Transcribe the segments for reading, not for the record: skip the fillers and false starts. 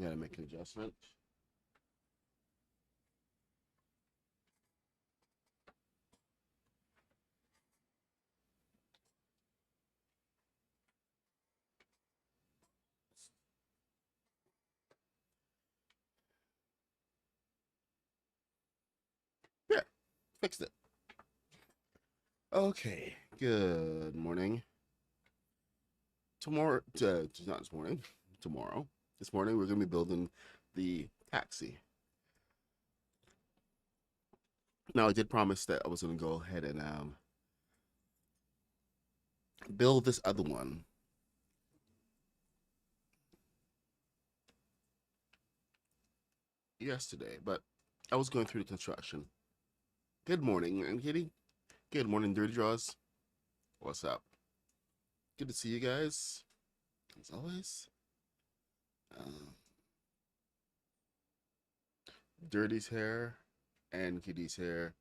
Gotta make an adjustment. Yeah, fixed it. Okay, good morning. Tomorrow, not this morning, tomorrow. This morning, we're going to be building the taxi. Now, I did promise that I was going to go ahead and build this other one yesterday, but I was going through the construction. Good morning, and Kitty. Good morning, Dirty Draws. What's up? Good to see you guys, as always. Uh, Dirty's hair and Kitty's hair.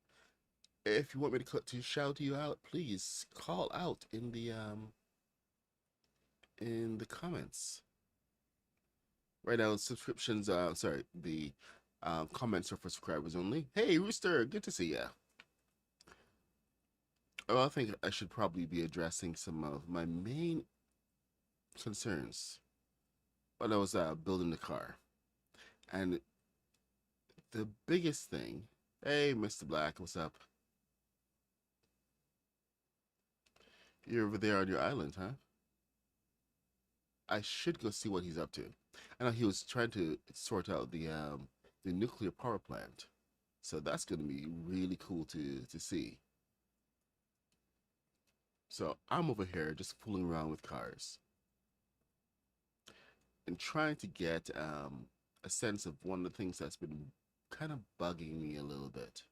If you want me to shout you out, please call out in the comments. Right now, subscriptions. Sorry, the comments are for subscribers only. Hey, Rooster, good to see ya. Well, I think I should probably be addressing some of my main concerns when I was building the car, and the biggest thing. Hey, Mr. Black, what's up? You're over there on your island, huh? I should go see what he's up to. I know he was trying to sort out the nuclear power plant, so that's going to be really cool to see. So I'm over here just fooling around with cars and trying to get a sense of one of the things that's been kind of bugging me a little bit.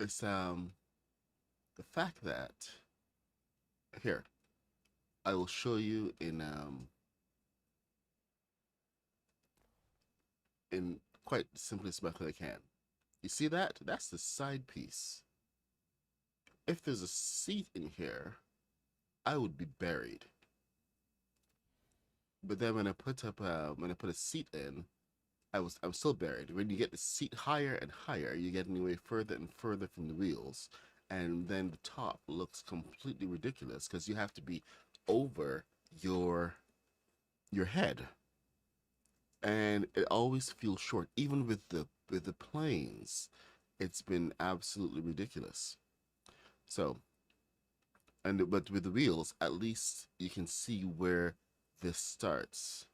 It's the fact that here I will show you in quite the simplest method I can. You see that? That's the side piece. If there's a seat in here, I would be buried. But then when I put a seat in, I'm still buried. When you get the seat higher and higher, you're getting away further and further from the wheels, and then the top looks completely ridiculous because you have to be over your your head, and it always feels short. Even with the planes, it's been absolutely ridiculous. So, but with the wheels, at least you can see where this starts.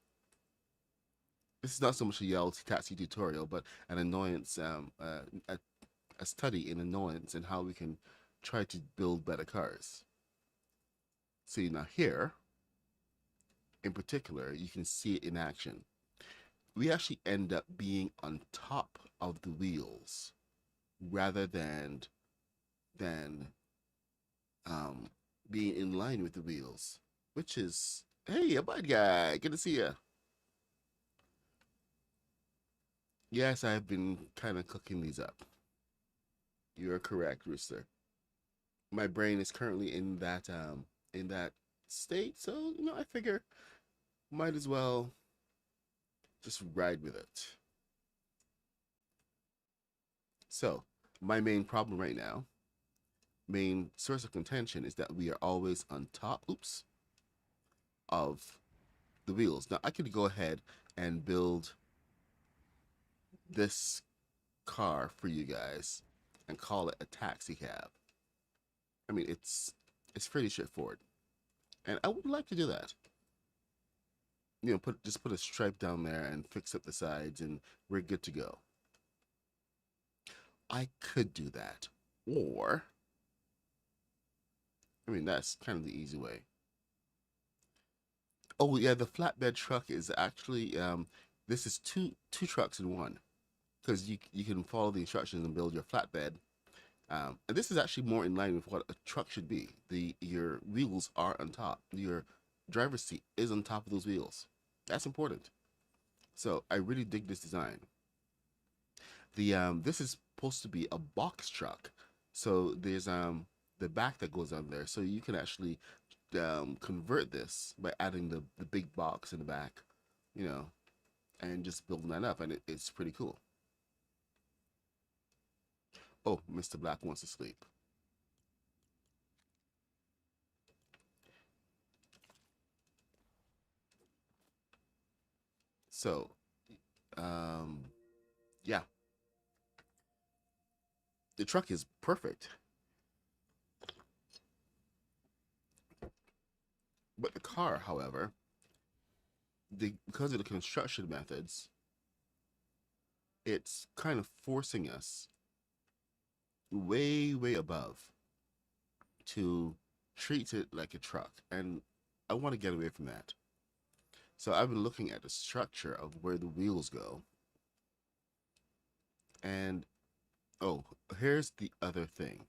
This is not so much a Yale taxi tutorial, but an annoyance, a study in annoyance and how we can try to build better cars. See, now here, in particular, you can see it in action. We actually end up being on top of the wheels rather than um, being in line with the wheels, which is, hey, a bud guy, good to see you. Yes, I've been kind of cooking these up. You're correct, Rooster. My brain is currently in that state, so I figure might as well just ride with it. So, my main problem right now, main source of contention is that we are always on top, oops, of the wheels. Now, I could go ahead and build this car for you guys and call it a taxi cab. I mean, it's pretty straightforward. And I would like to do that. Put a stripe down there and fix up the sides and we're good to go. I could do that. Or I mean, that's kind of the easy way. Oh yeah, the flatbed truck is actually this is two trucks in one because you can follow the instructions and build your flatbed. And this is actually more in line with what a truck should be. Your wheels are on top. Your driver's seat is on top of those wheels. That's important. So I really dig this design. The this is supposed to be a box truck, so there's the back that goes on there, so you can actually convert this by adding the big box in the back, you know, and just building that up, and it's pretty cool. Oh, Mr. Black wants to sleep. So, um, yeah, the truck is perfect, but the car, however, because of the construction methods, it's kind of forcing us way, way above to treat it like a truck, and I want to get away from that. So I've been looking at the structure of where the wheels go, and oh, here's the other thing.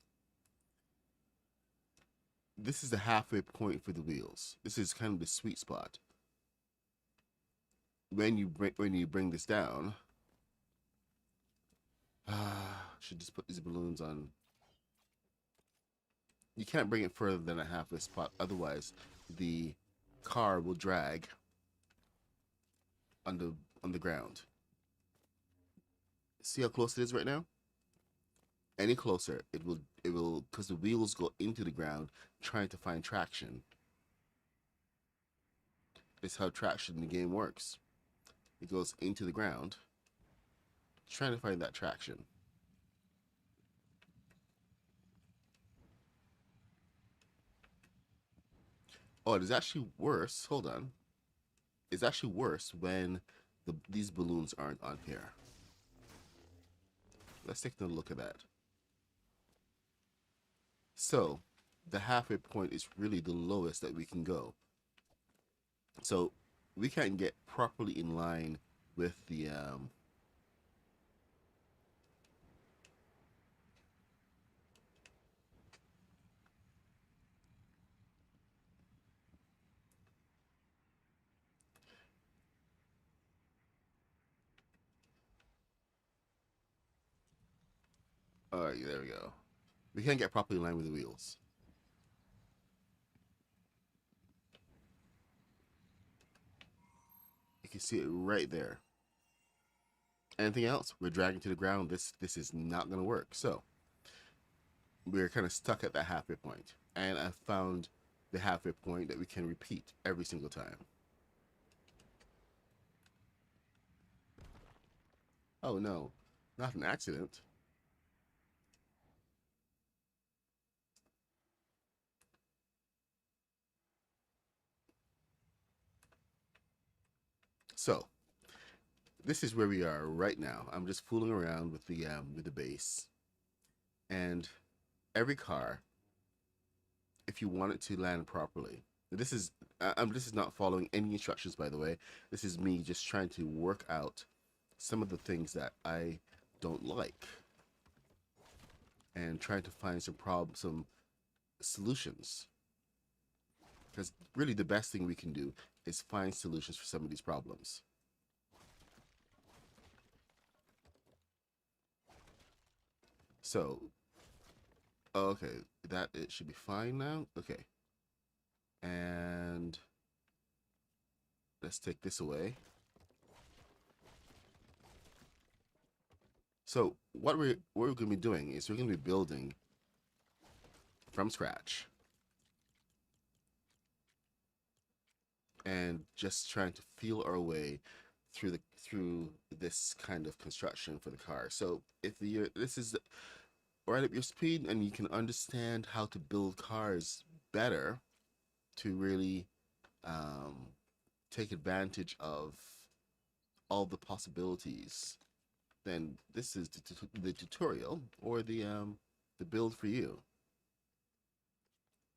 This is the halfway point for the wheels. This is kind of the sweet spot. When you bring this down, should just put these balloons on. You can't bring it further than a halfway spot, otherwise the car will drag on the ground. See how close it is right now? Any closer, it will because the wheels go into the ground trying to find traction. It's how traction in the game works. It goes into the ground trying to find that traction. Oh, it is actually worse. Hold on. It's actually worse when these balloons aren't on here. Let's take another look at that. So, the halfway point is really the lowest that we can go. So, we can't get properly in line with the all right, there we go. We can't get properly in line with the wheels. You can see it right there. Anything else, we're dragging to the ground. This is not going to work. So we're kind of stuck at that halfway point, and I found the halfway point that we can repeat every single time. Oh no, not an accident. So this is where we are right now. I'm just fooling around with the base, and every car, if you want it to land properly, this is not following any instructions, by the way. This is me just trying to work out some of the things that I don't like and trying to find some solutions. Because really, the best thing we can do is find solutions for some of these problems. So, okay, that it should be fine now. Okay, and let's take this away. So what we're going to be doing is we're going to be building from scratch and just trying to feel our way through this kind of construction for the car. So if this is right up your speed and you can understand how to build cars better to really um, take advantage of all the possibilities, then this is the tutorial or the build for you.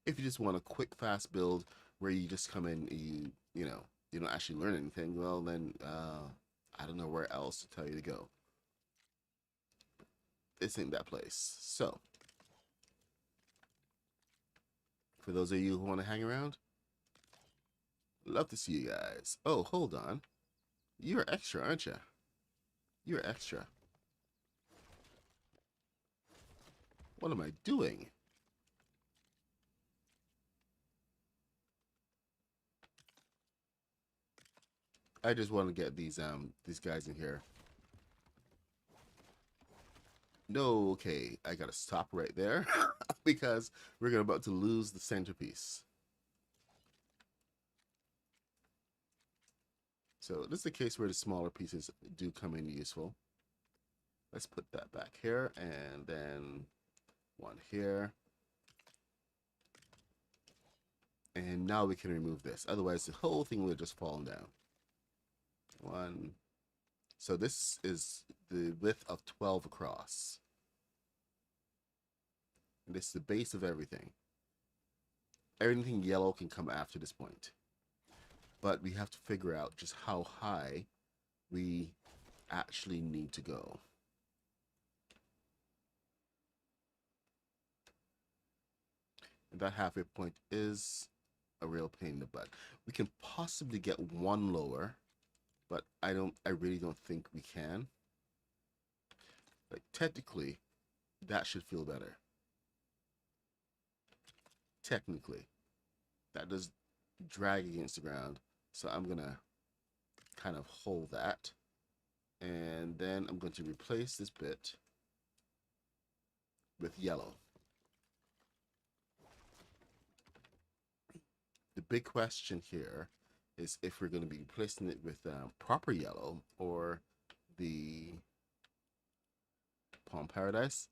If you just want a quick, fast build where you just come in, you don't actually learn anything, well then I don't know where else to tell you to go. This ain't that place. So, for those of you who want to hang around, love to see you guys. Oh, hold on. You're extra, aren't you? You're extra. What am I doing? I just want to get these guys in here. No, okay, I gotta stop right there because we're about to lose the centerpiece. So this is a case where the smaller pieces do come in useful. Let's put that back here, and then one here. And now we can remove this. Otherwise, the whole thing would have just fallen down. One. So this is the width of 12 across. And this is the base of everything. Everything yellow can come after this point. But we have to figure out just how high we actually need to go. And that halfway point is a real pain in the butt. We can possibly get one lower, but I really don't think we can. Like technically, that should feel better. Technically, that does drag against the ground. So I'm gonna kind of hold that. And then I'm going to replace this bit with yellow. The big question here is if we're going to be replacing it with proper yellow or the Palm Paradise.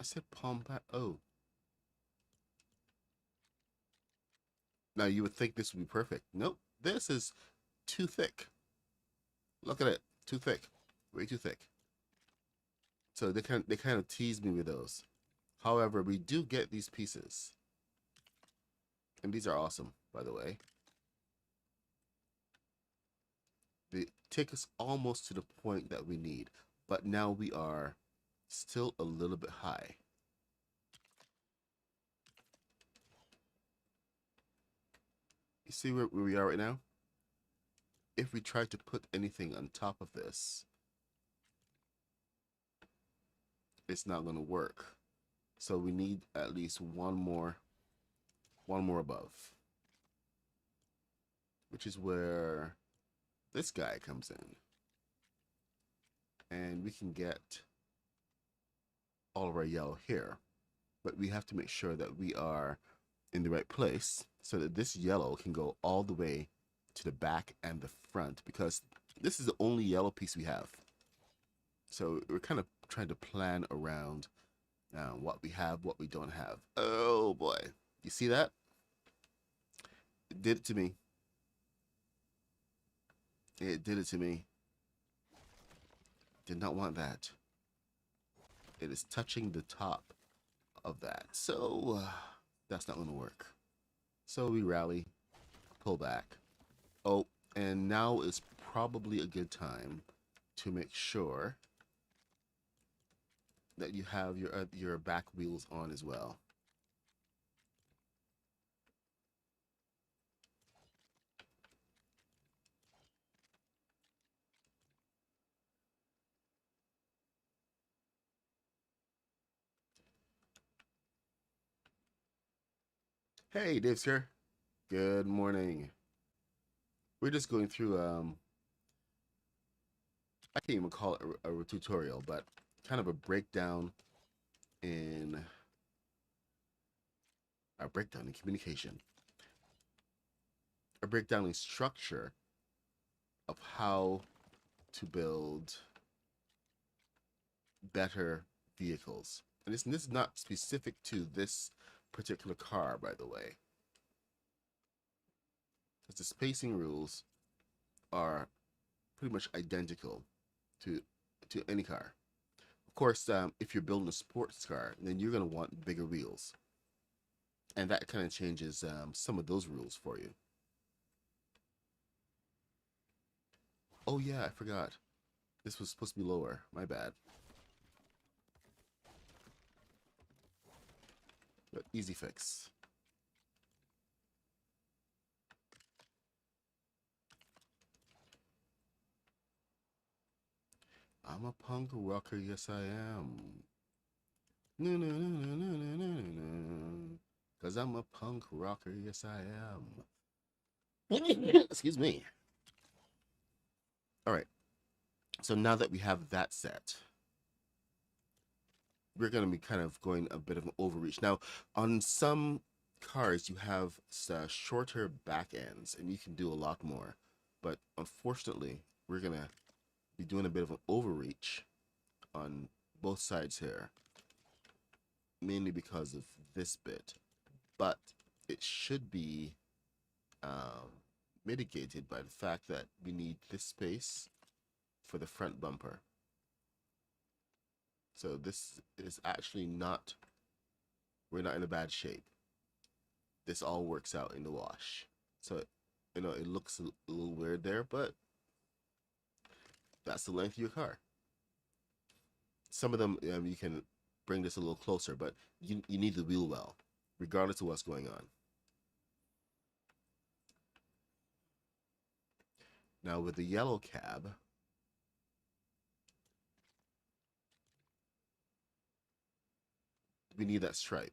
I said oh. Now you would think this would be perfect. Nope, this is too thick. Look at it, too thick, way too thick. So they kind of tease me with those. However, we do get these pieces. And these are awesome, by the way. They take us almost to the point that we need, but now we are still a little bit high. You see where we are right now? If we try to put anything on top of this, it's not going to work. So we need at least one more above, which is where this guy comes in. And we can get all of our yellow here, but we have to make sure that we are in the right place so that this yellow can go all the way to the back and the front, because this is the only yellow piece we have. So we're kind of trying to plan around what we have, what we don't have. Oh boy, you see that? It did it to me. It did it to me. Did not want that. It is touching the top of that. So that's not going to work. So we rally, pull back. Oh, and now is probably a good time to make sure that you have your back wheels on as well. Hey, Dave's here. Good morning. We're just going through I can't even call it a tutorial, but kind of a breakdown in communication, a breakdown in structure of how to build better vehicles. And this is not specific to this particular car, by the way. Because the spacing rules are pretty much identical to any car. Of course, if you're building a sports car, then you're going to want bigger wheels. And that kind of changes some of those rules for you. Oh yeah, I forgot. This was supposed to be lower. My bad. But easy fix. I'm a punk rocker, yes I am. No, no, no, no, no, no, no, no. Cause I'm a punk rocker, yes I am. Excuse me. All right. So now that we have that set, we're going to be kind of going a bit of an overreach. Now, on some cars, you have shorter back ends, and you can do a lot more. But unfortunately, we're going to be doing a bit of an overreach on both sides here, mainly because of this bit. But it should be mitigated by the fact that we need this space for the front bumper. So this is actually not, we're not in a bad shape. This all works out in the wash. So, it looks a little weird there, but that's the length of your car. Some of them, you can bring this a little closer, but you need the wheel well, regardless of what's going on. Now with the yellow cab, we need that stripe.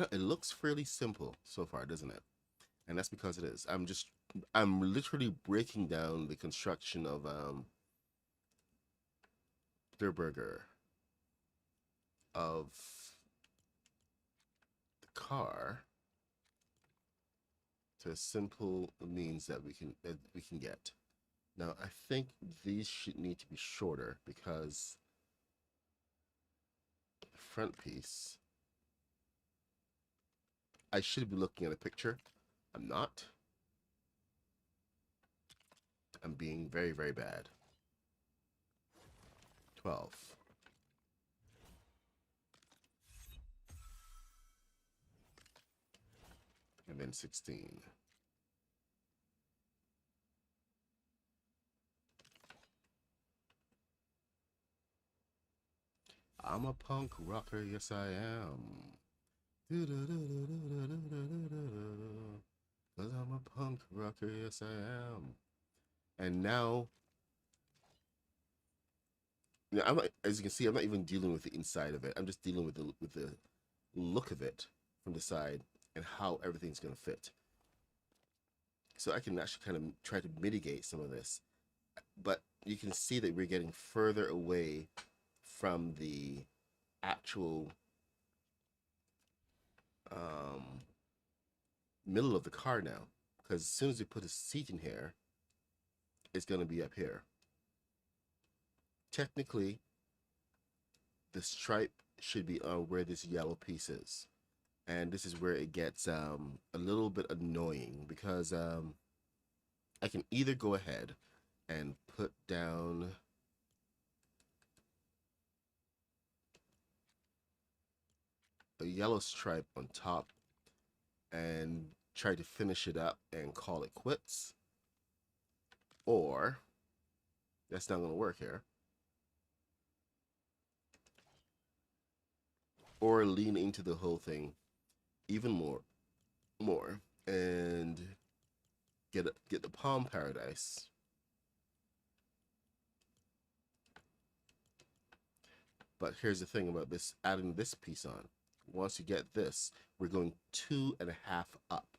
It looks fairly simple so far, doesn't it? And that's because it is. I'm literally breaking down the construction of their burger, of the car, to simple means that we can get. Now I think these should need to be shorter because the front piece, I should be looking at a picture. I'm not. I'm being very, very bad. 12. And then 16. I'm a punk rocker, yes I am. Cause I'm a punk rocker, yes I am. And now, I'm not, as you can see, I'm not even dealing with the inside of it. I'm just dealing with the look of it from the side and how everything's gonna fit. So I can actually kind of try to mitigate some of this, but you can see that we're getting further away from the actual um, middle of the car now, because as soon as we put a seat in here, it's going to be up here. Technically, the stripe should be on where this yellow piece is, and this is where it gets a little bit annoying because I can either go ahead and put down a yellow stripe on top and try to finish it up and call it quits, or that's not going to work here, or lean into the whole thing even more and get the palm paradise. But here's the thing about this, adding this piece on. Once you get this, we're going 2.5 up.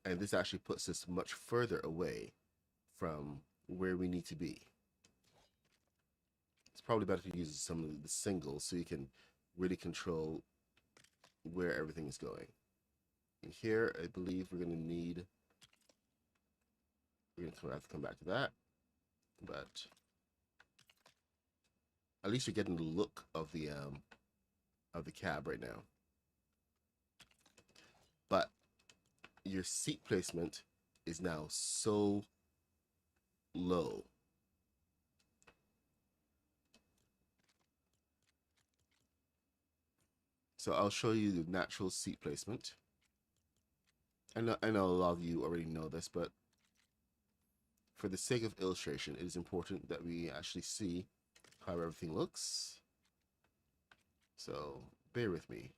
And this actually puts us much further away from where we need to be. It's probably better to use some of the singles so you can really control where everything is going. And here, I believe we're going to have to come back to that. But at least you're getting the look of the cab right now. But your seat placement is now so low. So I'll show you the natural seat placement. I know a lot of you already know this, but for the sake of illustration, it is important that we actually see how everything looks. So bear with me.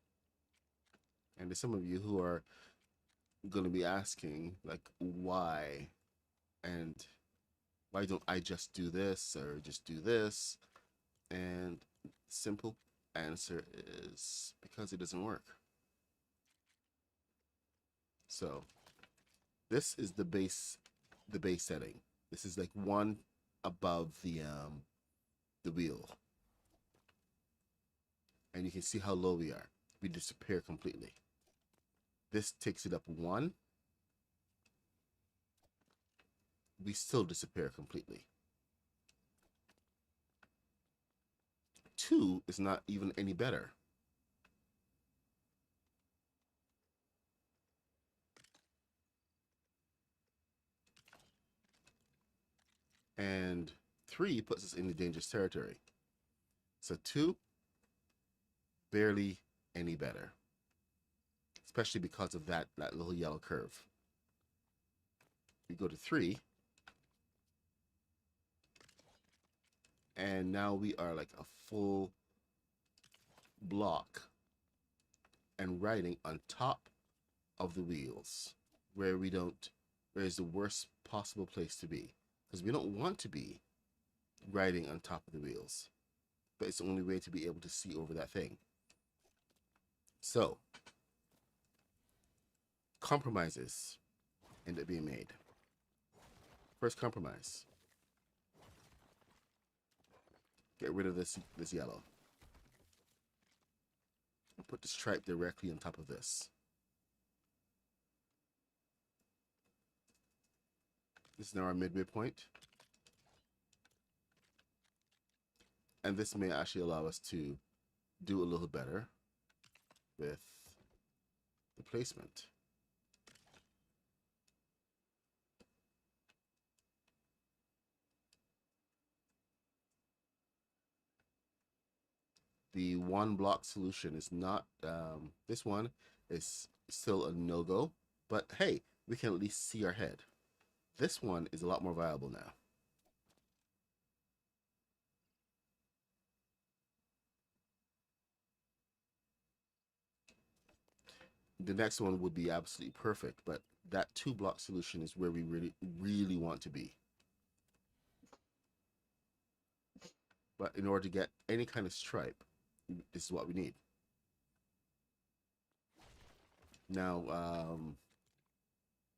And there's some of you who are going to be asking, like, why? And why don't I just do this or just do this? And simple. answer is because it doesn't work. So this is the base setting. This is like one above the wheel. And you can see how low we are. We disappear completely. This takes it up one. We still disappear completely. 2 is not even any better. And 3 puts us in the dangerous territory. So 2, barely any better. Especially because of that little yellow curve. We go to 3. And now we are like a full block and riding on top of the wheels where is the worst possible place to be, because we don't want to be riding on top of the wheels, but it's the only way to be able to see over that thing. So compromises end up being made. First compromise: get rid of this yellow and put the stripe directly on top of this. This is now our midway point. And this may actually allow us to do a little better with the placement. The one block solution is not, this one is still a no-go, but hey, we can at least see our head. This one is a lot more viable now. The next one would be absolutely perfect, but that 2-block solution is where we really want to be. But in order to get any kind of stripe, this is what we need. Now,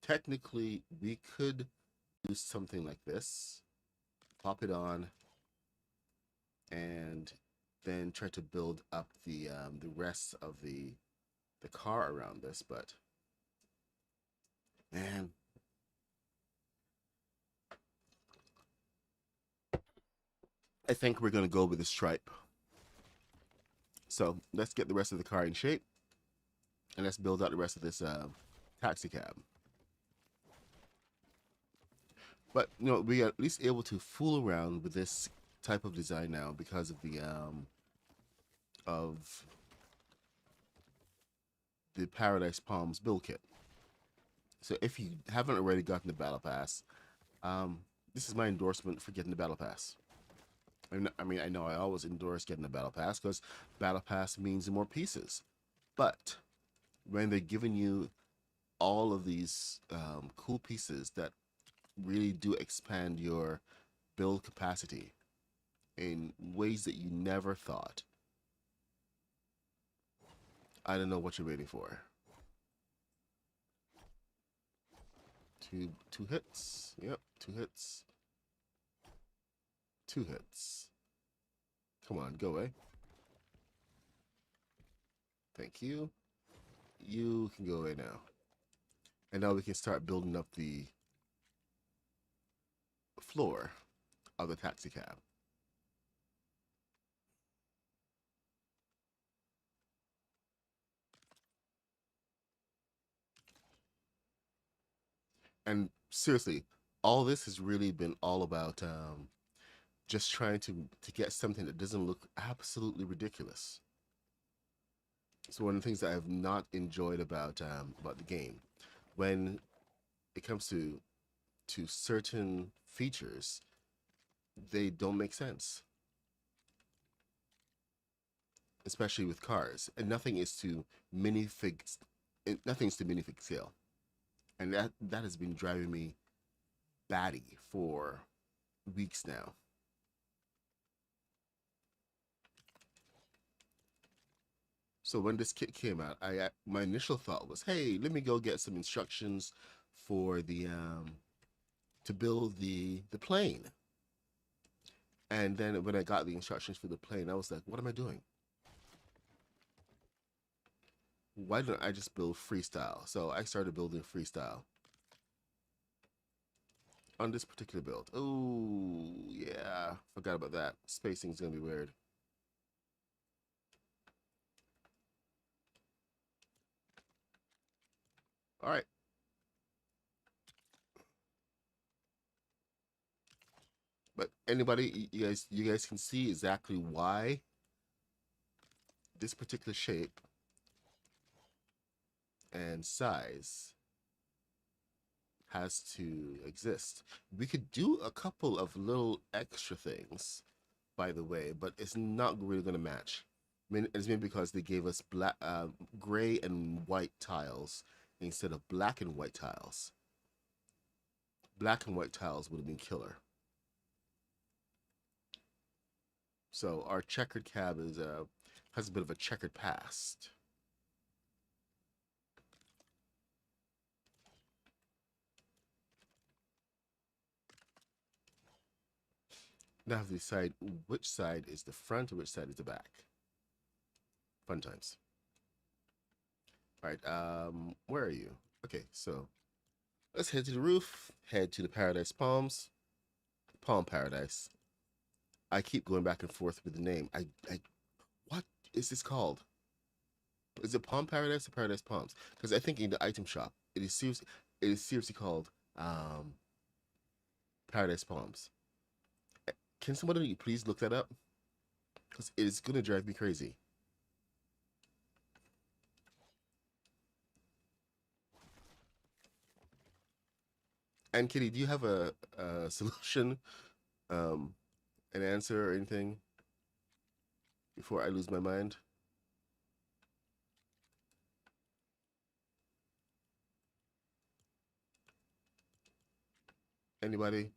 technically, we could do something like this, pop it on, and then try to build up the rest of the car around this. But man, I think we're gonna go with the stripe. So let's get the rest of the car in shape, and let's build out the rest of this taxi cab. But you know, we are at least able to fool around with this type of design now because of the Paradise Palms build kit. So if you haven't already gotten the battle pass, this is my endorsement for getting the battle pass. I mean, I know I always endorse getting the battle pass because battle pass means more pieces. But when they're giving you all of these cool pieces that really do expand your build capacity in ways that you never thought, I don't know what you're waiting for. Two hits. Yep, 2 hits. 2 hits. Come on, go away. Thank you. You can go away now. And now we can start building up the floor of the taxi cab. And seriously, all this has really been all about just trying to get something that doesn't look absolutely ridiculous. So one of the things that I've not enjoyed about the game, when it comes to certain features, they don't make sense, especially with cars. And nothing's to minifig scale, and that has been driving me batty for weeks now. So when this kit came out, my initial thought was, hey, let me go get some instructions for the to build the plane. And then when I got the instructions for the plane, I was like, what am I doing? Why don't I just build freestyle? So I started building freestyle on this particular build. Oh, yeah. Forgot about that. Spacing is going to be weird. All right. But anybody, you guys can see exactly why this particular shape and size has to exist. We could do a couple of little extra things, by the way, but it's not really going to match. I mean, it's maybe because they gave us black, gray and white tiles instead of black and white tiles. Black and white tiles would have been killer. So our checkered cab is has a bit of a checkered past. Now I have to decide which side is the front and which side is the back. Fun times. All right, where are you? Okay, so let's head to the roof, head to the Paradise Palms, Palm Paradise. I keep going back and forth with the name. What is this called? Is it Palm Paradise or Paradise Palms? Because I think in the item shop, it is seriously called Paradise Palms. Can somebody please look that up? Because it is gonna drive me crazy. And Kitty, do you have a solution, um, an answer or anything before I lose my mind? Anybody?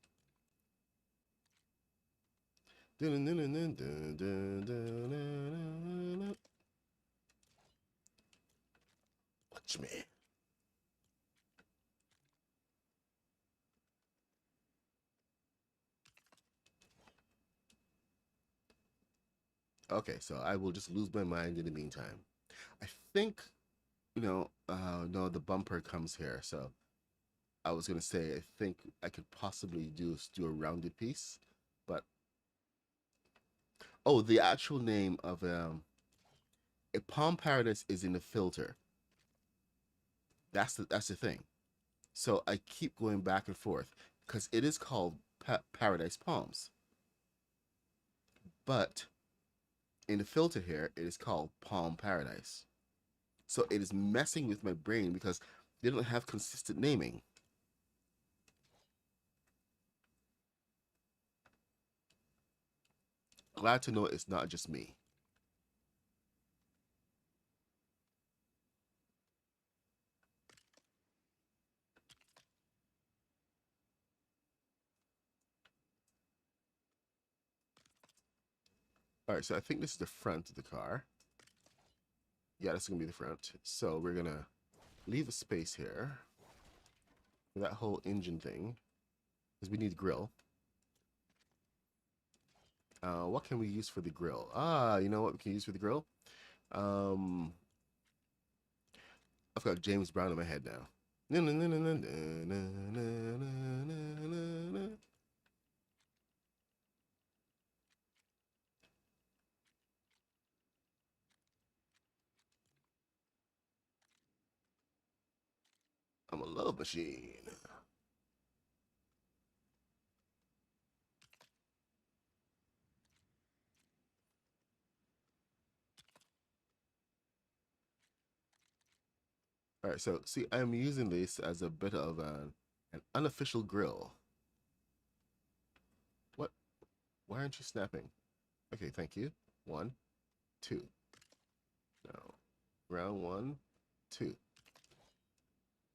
Watch me. Okay, so I will just lose my mind in the meantime. I think, no, the bumper comes here. So I was gonna say I think I could possibly do a rounded piece, but oh, the actual name of a Palm Paradise is in the filter. That's the thing. So I keep going back and forth because it is called Paradise Palms, but in the filter here it is called Palm Paradise. So it is messing with my brain because they don't have consistent naming. Glad to know it's not just me. All right, so I think this is the front of the car. Yeah, that's gonna be the front. So we're gonna leave a space here for that whole engine thing because we need grill. What can we use for the grill? Ah, you know what we can use for the grill? Um, I've got James Brown in my head now. I'm a love machine. All right, so see, I'm using this as a bit of an unofficial grill. What? Why aren't you snapping? Okay, thank you. One, two. No. Round one, two.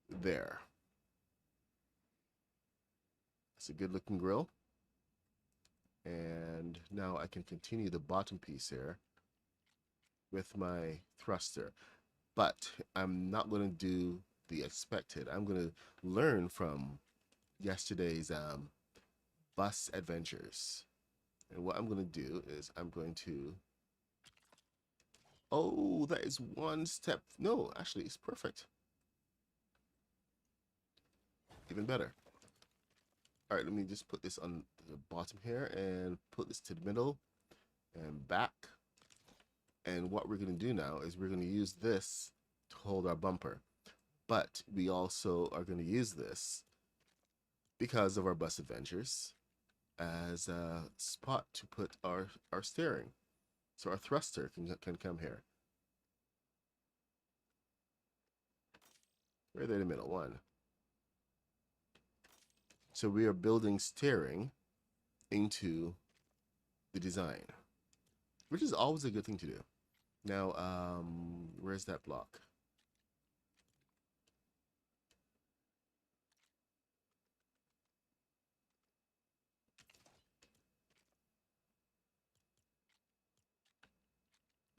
There. It's a good looking grill. And now I can continue the bottom piece here with my thruster. But I'm not going to do the expected. I'm going to learn from yesterday's bus adventures. And what I'm going to do is I'm going to. Oh, that is one step. No, actually, it's perfect. Even better. All right, let me just put this on the bottom here and put this to the middle and back. And what we're going to do now is we're going to use this to hold our bumper. But we also are going to use this because of our bus adventures as a spot to put our steering. So our thruster can come here. Right there in the middle, one. So we are building steering into the design, which is always a good thing to do. Now, where's that block?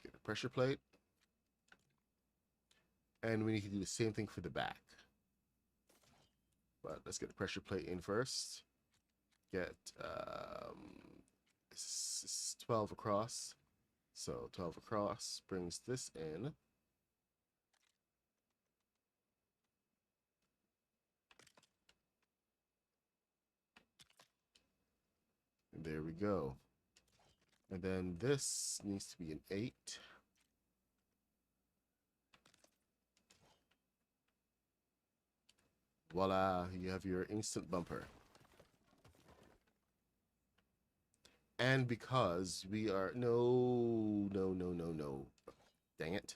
Get a pressure plate. And we need to do the same thing for the back. But let's get the pressure plate in first. Get 12 across. So 12 across brings this in. And there we go. And then this needs to be an 8. Voila, you have your instant bumper. And because we are no. Dang it.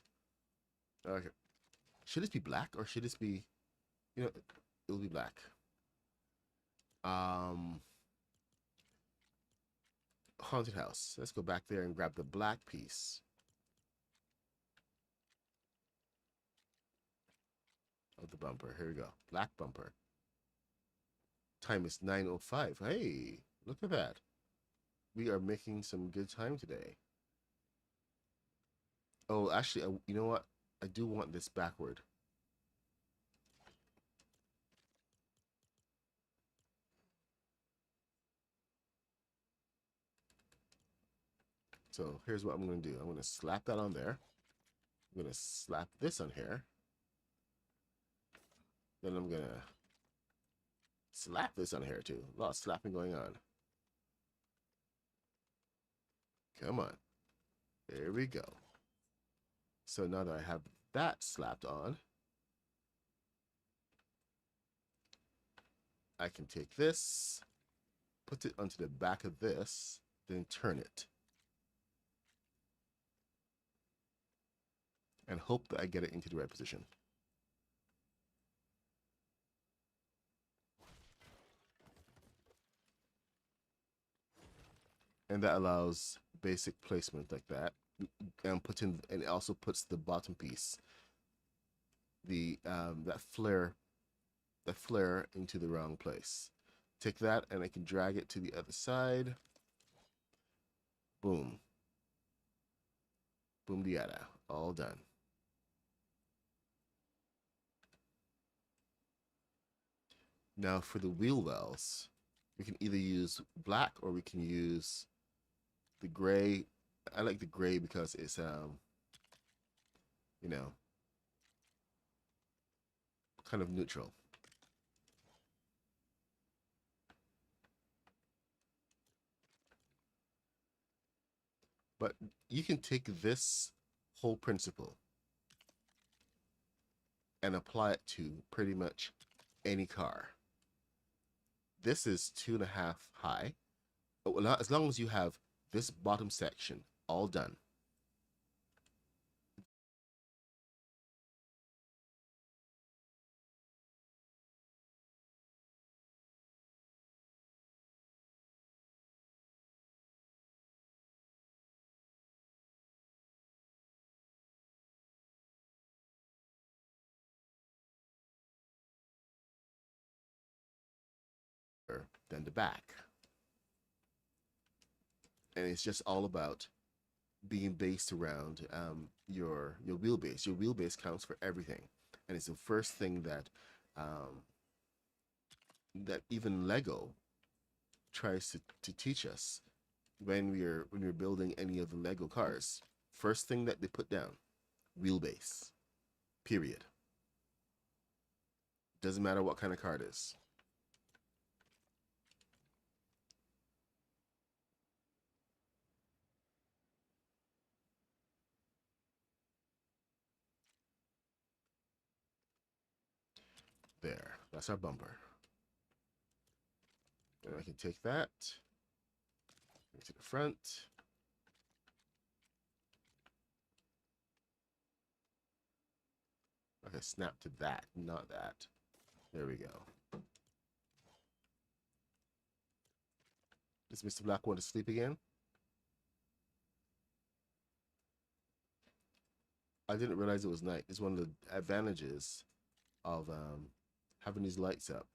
Okay. Should this be black or should this be it'll be black. Haunted house. Let's go back there and grab the black piece of the bumper. Here we go. Black bumper. Time is 9:05. Hey, look at that. We are making some good time today. Oh, actually, you know what? I do want this backward. So here's what I'm going to do. I'm going to slap that on there. I'm going to slap this on here. Then I'm going to slap this on here too. A lot of slapping going on. Come on. There we go. So now that I have that slapped on, I can take this, put it onto the back of this, then turn it. And hope that I get it into the right position. And that allows basic placement like that. And it also puts the bottom piece, that flare into the wrong place. Take that and I can drag it to the other side. Boom. Boom diada. All done. Now for the wheel wells, we can either use black or we can use the gray. I like the gray because it's kind of neutral. But you can take this whole principle and apply it to pretty much any car. This is 2.5 high. As long as you have this bottom section all done. Then the back. And it's just all about being based around your wheelbase. Your wheelbase counts for everything, and it's the first thing um, that even Lego tries to teach us when we're building any of the Lego cars. First thing that they put down, wheelbase. Period. Doesn't matter what kind of car it is. There. That's our bumper. And I can take that to the front. Okay, snap to that, not that. There we go. Does Mr. Black want to sleep again? I didn't realize it was night. It's one of the advantages of having these lights up.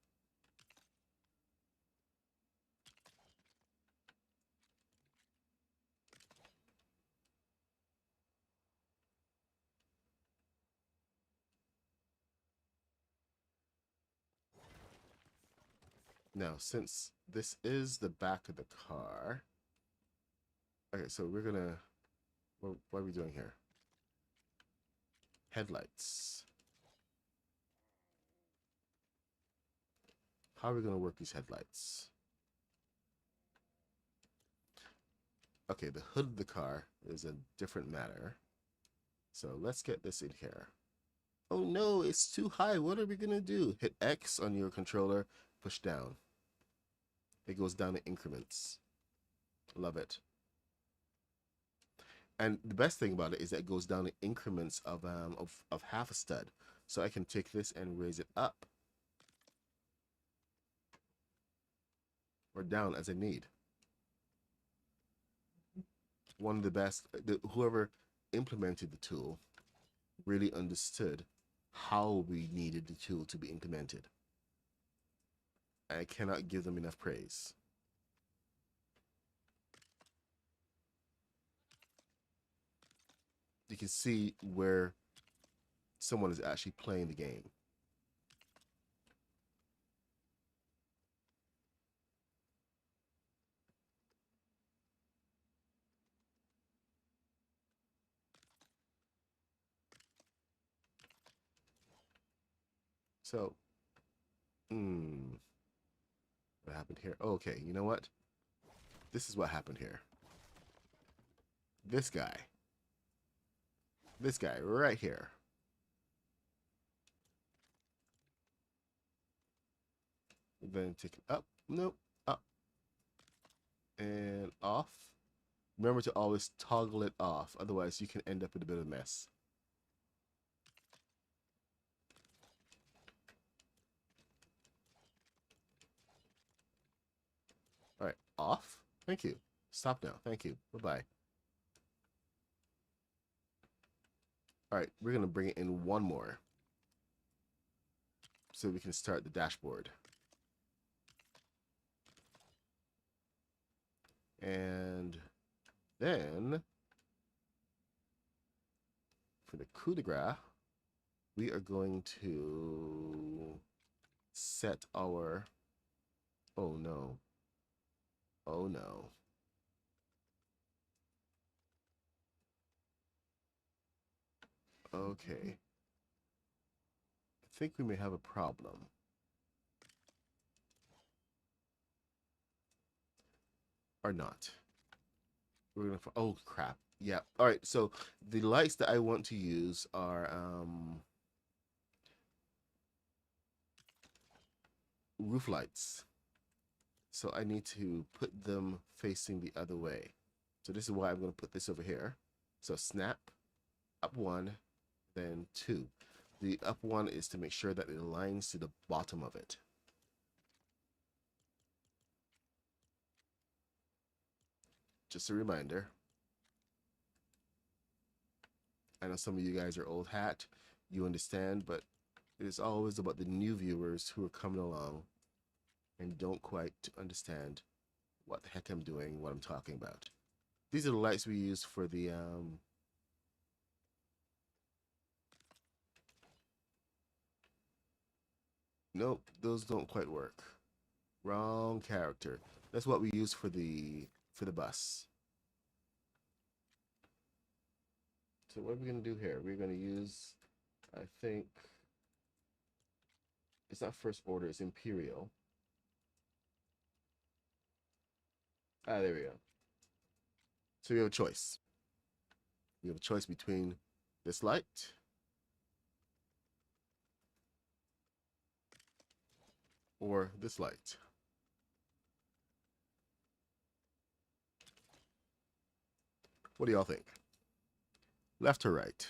Now, since this is the back of the car, okay, so we're gonna, what are we doing here? Headlights. How are we gonna work these headlights? Okay, the hood of the car is a different matter. So let's get this in here. Oh no, it's too high. What are we gonna do? Hit X on your controller, push down. It goes down in increments. Love it. And the best thing about it is that it goes down in increments of half a stud. So I can take this and raise it up or down as I need. One of the best, whoever implemented the tool really understood how we needed the tool to be implemented. I cannot give them enough praise. You can see where someone is actually playing the game. So, what happened here? Oh, okay, you know what? This is what happened here. This guy right here. Then take it up. Nope. Up. And off. Remember to always toggle it off. Otherwise, you can end up in a bit of a mess. All right. Off. Thank you. Stop now. Thank you. Bye-bye. All right. We're going to bring it in one more so we can start the dashboard. And then for the coup de grace, we are going to set our, oh no, oh no. Okay. I think we may have a problem. Or not. We're gonna, oh crap. Yeah. All right. So the lights that I want to use are roof lights. So I need to put them facing the other way. So this is why I'm going to put this over here. So snap, up one, then two. The up one is to make sure that it aligns to the bottom of it. Just a reminder. I know some of you guys are old hat, you understand, but it is always about the new viewers who are coming along and don't quite understand what the heck I'm doing, what I'm talking about. These are the lights we use for the nope, those don't quite work. Wrong character. That's what we use for the bus. So what are we gonna do here? We're gonna use, I think it's not first order, it's Imperial. Ah, there we go. So we have a choice. We have a choice between this light or this light. What do y'all think? Left or right?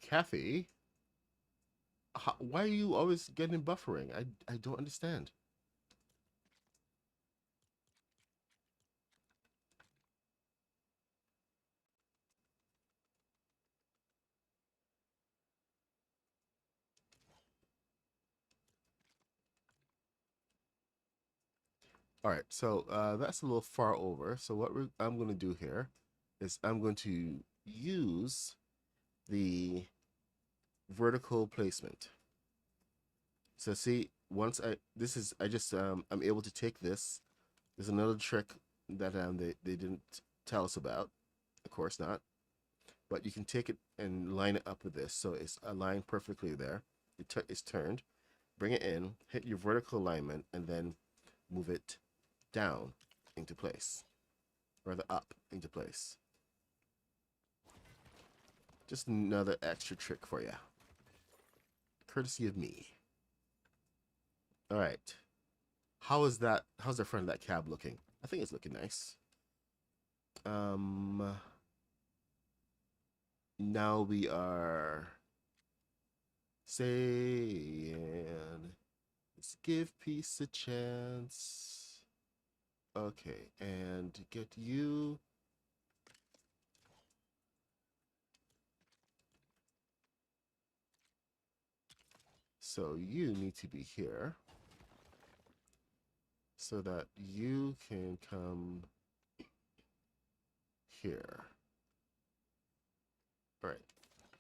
Kathy, why are you always getting buffering? I don't understand. All right, so that's a little far over. So what I'm going to do here is I'm going to use the vertical placement. So see, once I just I'm able to take this. There's another trick that they didn't tell us about. Of course not. But you can take it and line it up with this, so it's aligned perfectly there. It's turned. Bring it in, hit your vertical alignment, and then move it down into place, or the up into place. Just another extra trick for you, courtesy of me. All right. How is that? How's the front of that cab looking? I think it's looking nice. Um, now we are saying, let's give peace a chance. Okay, and get you. So you need to be here so that you can come here. All right,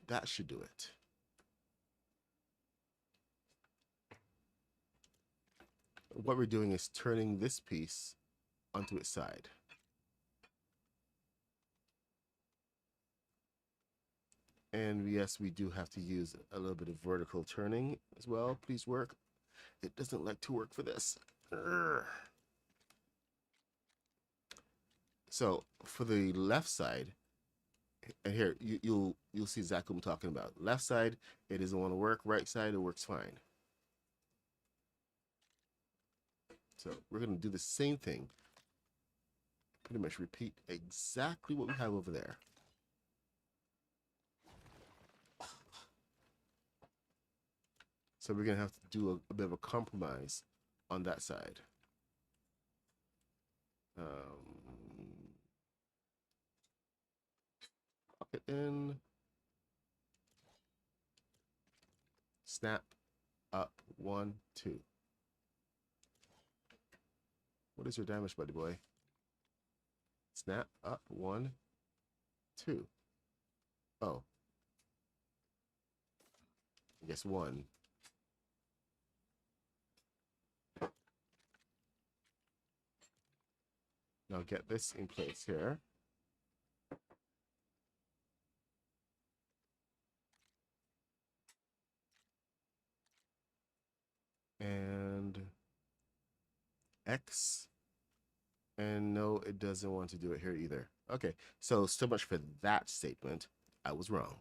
that should do it. What we're doing is turning this piece onto its side. And yes, we do have to use a little bit of vertical turning as well. Please work. It doesn't like to work for this. Urgh. So for the left side, and here you'll see exactly what I'm talking about. Left side, it doesn't want to work. Right side, it works fine. So we're gonna do the same thing. Pretty much repeat exactly what we have over there. So we're gonna have to do a bit of a compromise on that side. Pop it in. Snap up. 1, 2. What is your damage, buddy boy? Snap up. 1, 2. Oh, I guess 1. Now get this in place here. And X. And no, it doesn't want to do it here either. Okay, so much for that statement. I was wrong.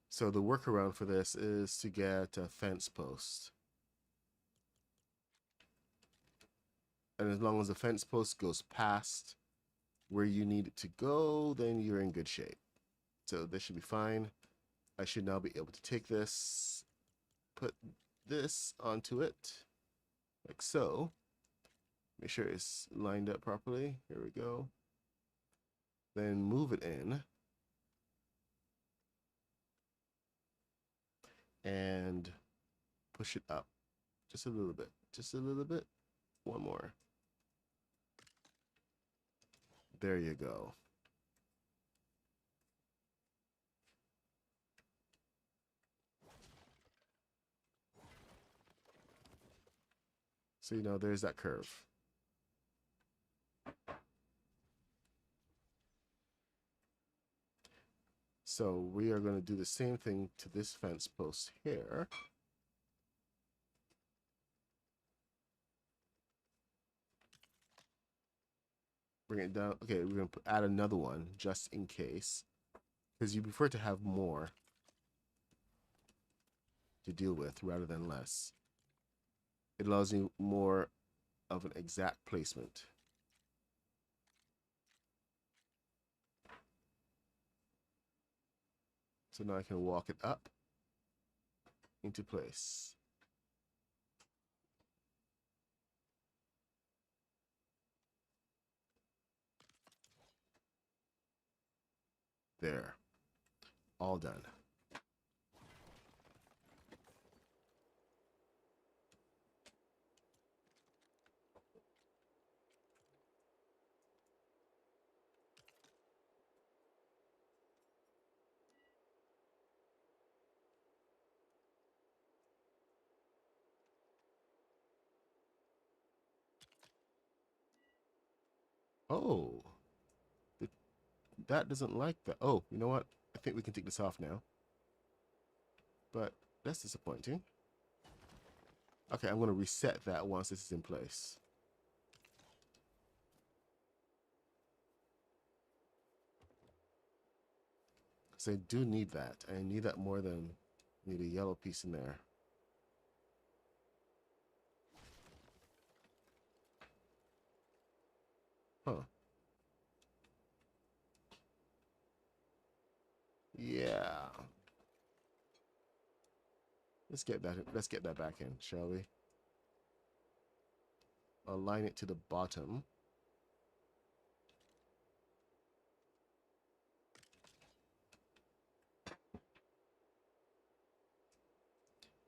So the workaround for this is to get a fence post. And as long as the fence post goes past where you need it to go, then you're in good shape. So this should be fine. I should now be able to take this, put this onto it, like so. Make sure it's lined up properly. Here we go. Then move it in and push it up just a little bit. Just a little bit. One more. There you go. So, there's that curve. So we are going to do the same thing to this fence post here. Bring it down. Okay, we're going to add another one just in case. Because you prefer to have more to deal with rather than less. It allows you more of an exact placement. So now I can walk it up into place. There. All done. Oh, that doesn't like that. Oh, you know what? I think we can take this off now. But that's disappointing. Okay, I'm going to reset that once this is in place. So I do need that. I need that more than I need a yellow piece in there. Huh. Yeah. Let's get that back in, shall we? Align it to the bottom.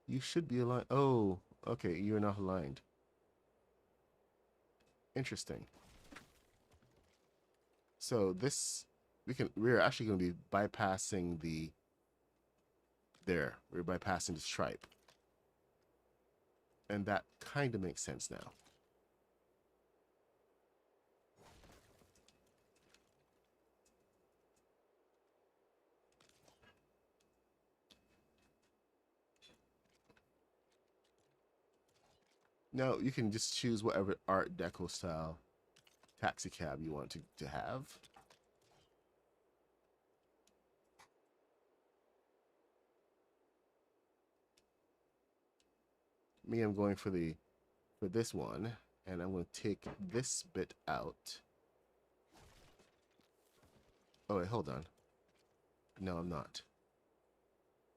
You should be aligned. Oh, okay, you're not aligned. Interesting. So this we're actually going to be bypassing we're bypassing the stripe. And that kind of makes sense now. Now you can just choose whatever Art Deco style taxicab you want to have. Me, I'm going for this one, and I'm going to take this bit out. Oh wait, hold on. No, I'm not.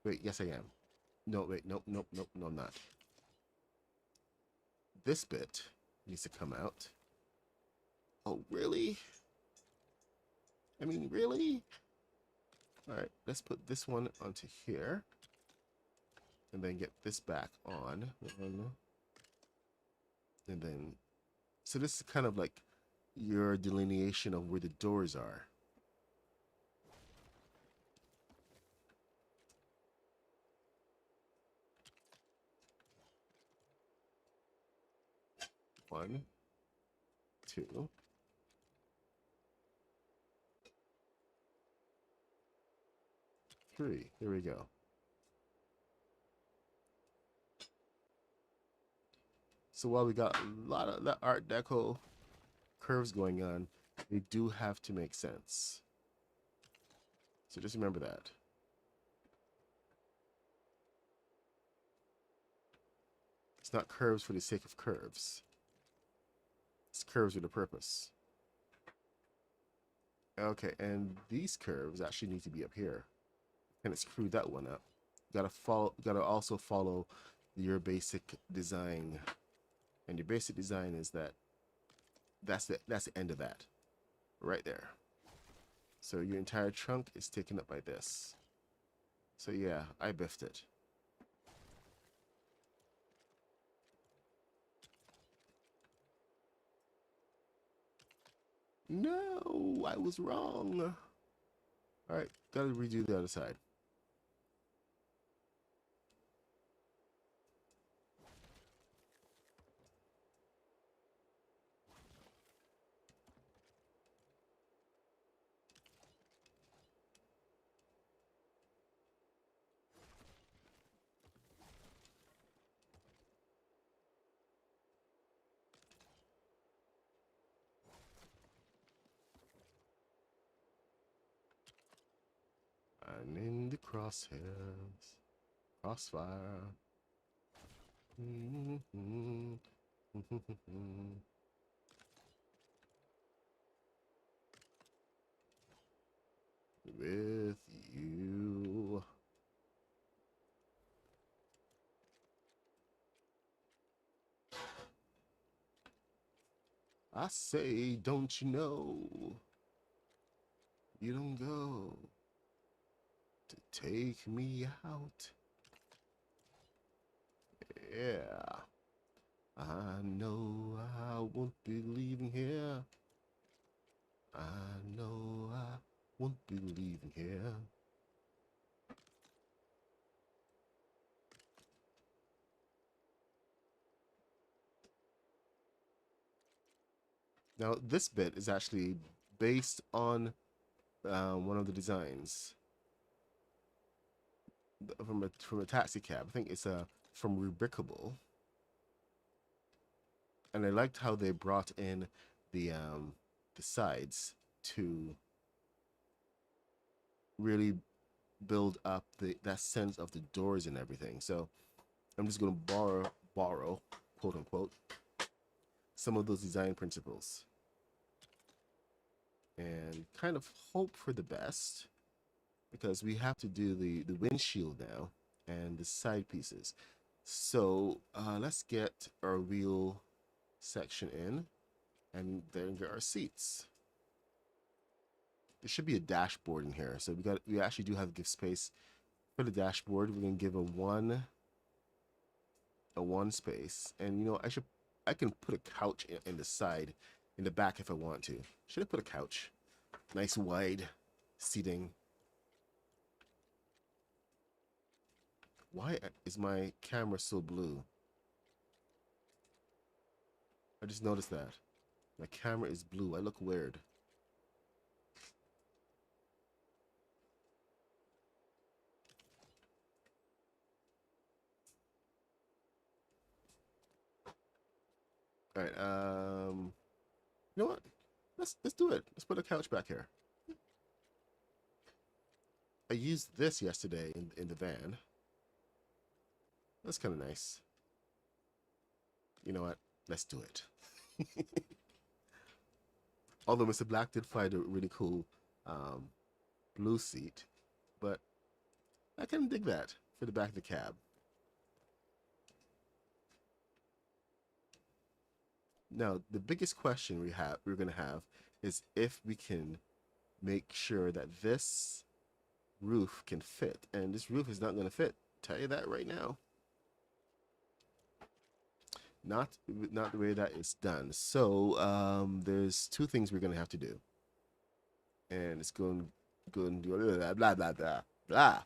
Wait, yes I am. No, wait, nope, nope, nope, no, I'm not. This bit needs to come out. Oh, really? I mean, really? All right, let's put this one onto here. And then get this back on. And then, so this is kind of like your delineation of where the doors are. One, two. Three. Here we go. So while we got a lot of that Art Deco curves going on, they do have to make sense. So just remember that. It's not curves for the sake of curves. It's curves with a purpose. Okay, and these curves actually need to be up here. And screw that one up. Gotta also follow your basic design. And your basic design is that's the end of that. Right there. So your entire trunk is taken up by this. So yeah, I biffed it. No, I was wrong. All right, gotta redo the other side. I'm in the crosshairs, crossfire. With you. I say, don't you know? You don't go to take me out. Yeah. I know I won't be leaving here. I know I won't be leaving here. Now, this bit is actually based on one of the designs from a taxicab. I think it's from Rubricable, and I liked how they brought in the sides to really build up that sense of the doors and everything. So I'm just gonna borrow, quote unquote, some of those design principles and kind of hope for the best because we have to do the windshield now and the side pieces. So let's get our wheel section in and then get our seats. There should be a dashboard in here. So we actually do have to give space for the dashboard. We're gonna give a one space, and you know I can put a couch in the side, in the back if I want to. Should I put a couch? Nice wide seating. Why is my camera so blue? I just noticed that. My camera is blue. I look weird. All right. You know what? Let's do it. Let's put a couch back here. I used this yesterday in the van. That's kind of nice. You know what? Let's do it. Although Mr. Black did find a really cool um, blue seat, but I can dig that for the back of the cab. Now, the biggest question we're gonna have is if we can make sure that this roof can fit, and this roof is not gonna fit. Tell you that right now. Not the way that it's done. So there's two things we're gonna have to do, and it's going to do blah blah blah blah blah.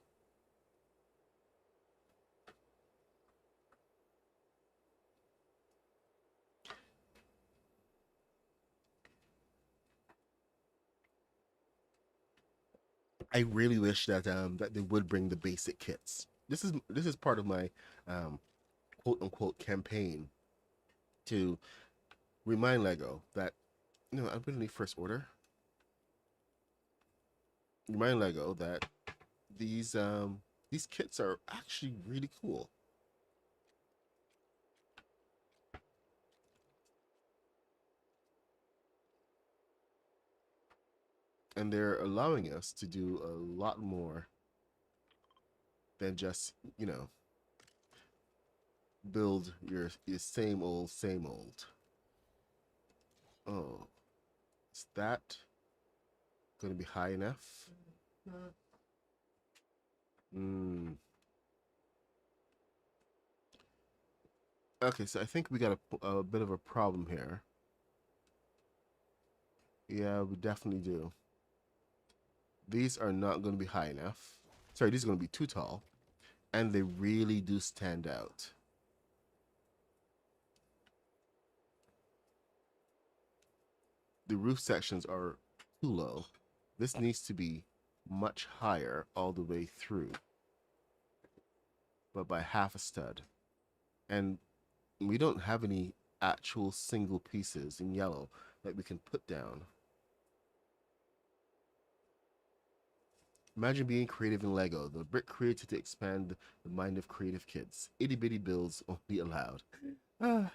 I really wish that they would bring the basic kits. This is part of my quote unquote campaign to remind Lego that I'm gonna need first order. Remind Lego that these kits are actually really cool. And they're allowing us to do a lot more than just, build your same old. Oh, is that Going to be high enough? Hmm. Okay, so I think we got a bit of a problem here. Yeah, we definitely do. These are not going to be high enough. Sorry, these are going to be too tall. And they really do stand out. The roof sections are too low. This needs to be much higher all the way through, but by half a stud. And we don't have any actual single pieces in yellow that we can put down. Imagine being creative in Lego, the brick created to expand the mind of creative kids. Itty bitty builds only allowed. Ah.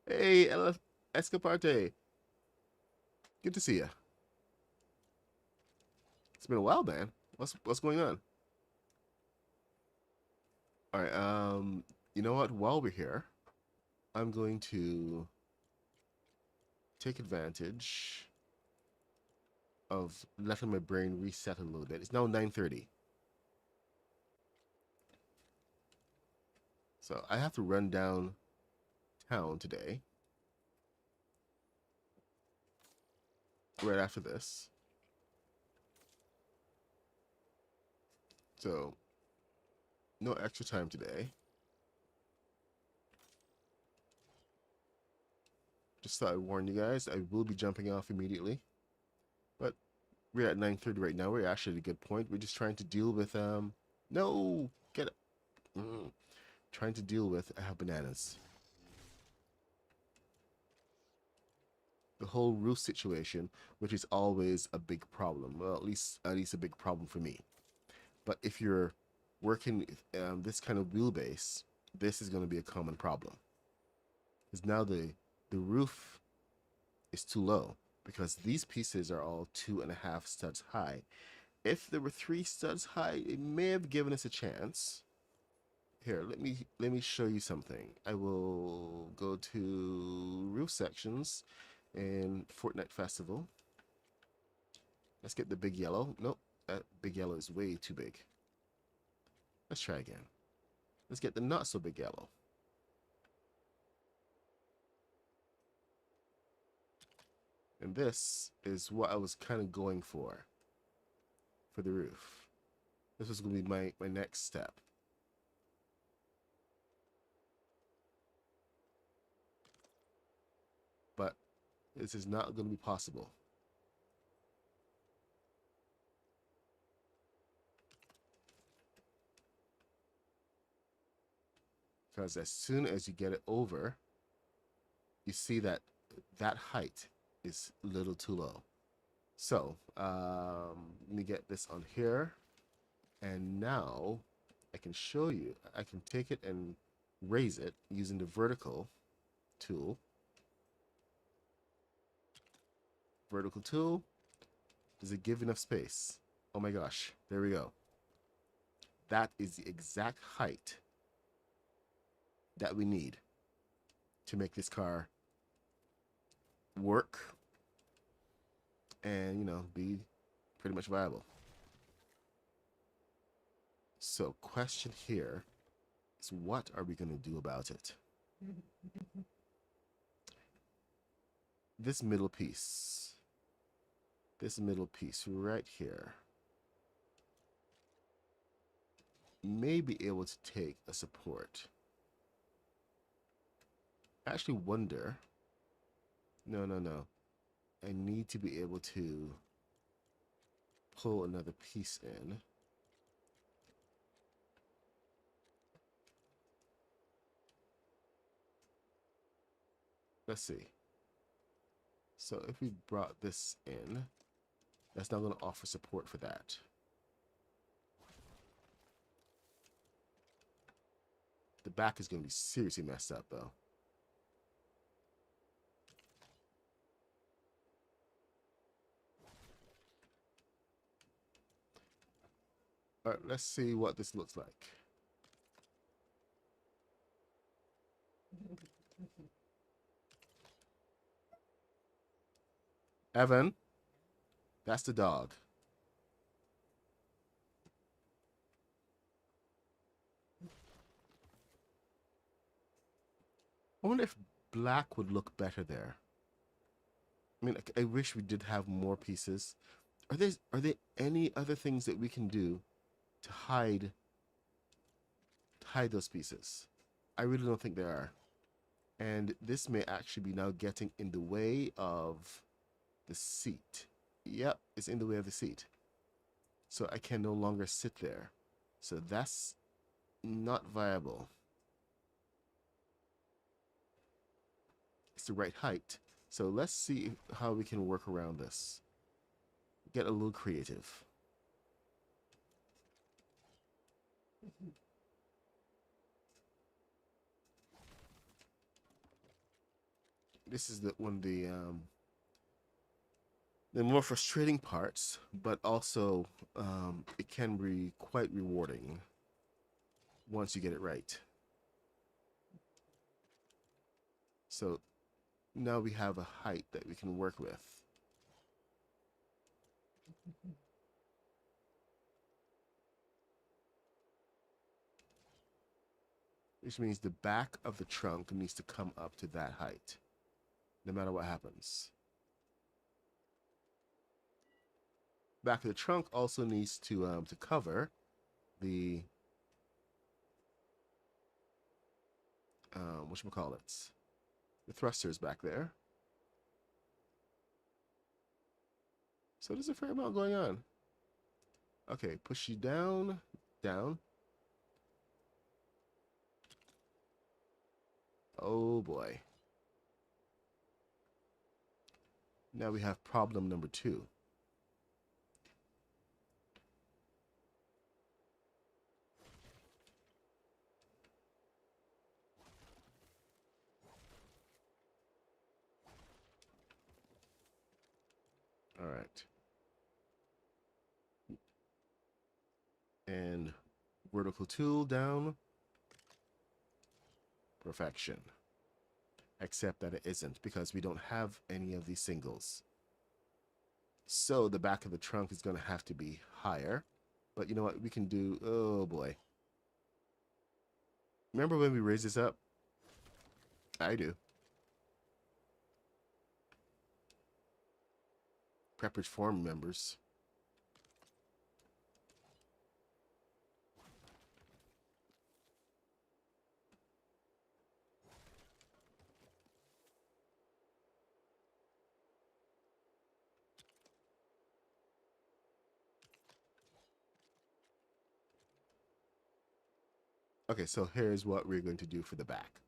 Hey, Escaparte. Good to see you. It's been a while, man. What's going on? All right. You know what? While we're here, I'm going to take advantage of letting my brain reset a little bit. It's now 9:30, so I have to run down town today. Right after this, so no extra time today. Just thought I'd warn you guys. I will be jumping off immediately, but we're at 9:30 right now. We're actually at a good point. We're just trying to deal with no, get it. Trying to deal with I have bananas. The whole roof situation, which is always a big problem. Well, at least a big problem for me. But if you're working this kind of wheelbase, this is going to be a common problem. Because now the roof is too low because these pieces are all 2.5 studs high. If there were 3 studs high, it may have given us a chance. Here, let me show you something. I will go to roof sections in Fortnite Festival. Let's get the big yellow. Nope, that big yellow is way too big. Let's try again. Let's get the not so big yellow. And this is what I was kind of going for the roof. This was going to be my next step. But this is not going to be possible. Because as soon as you get it over, you see that that height is a little too low. So let me get this on here. And now I can show you. I can take it and raise it using the vertical tool. Vertical tool. Does it give enough space? Oh my gosh. There we go. That is the exact height that we need to make this car work and, be pretty much viable. So, question here is what are we going to do about it? This middle piece right here may be able to take a support. I actually wonder. No. I need to be able to pull another piece in. Let's see. So if we brought this in, that's not going to offer support for that. The back is going to be seriously messed up, though. All right, let's see what this looks like. Evan, That's the dog. I wonder if black would look better there. I mean, I wish we did have more pieces. Are there any other things that we can do to hide those pieces? I really don't think there are. And this may actually be now getting in the way of the seat. Yep, it's in the way of the seat. So I can no longer sit there. So that's not viable. It's the right height. So let's see how we can work around this. Get a little creative. This is one of the more frustrating parts, but also it can be quite rewarding once you get it right. So now we have a height that we can work with. Which means the back of the trunk needs to come up to that height, no matter what happens. Back of the trunk also needs to cover the whatchamacallits, the thrusters back there. So there's a fair amount going on. Okay, push you down, down. Oh boy. Now we have problem number 2. All right. And vertical tool down. Perfection. Except that it isn't, because we don't have any of these singles. So the back of the trunk is going to have to be higher. But you know what we can do? Oh boy. Remember when we raised this up? I do. Pepperidge Farm members. Okay, so here's what we're going to do for the back.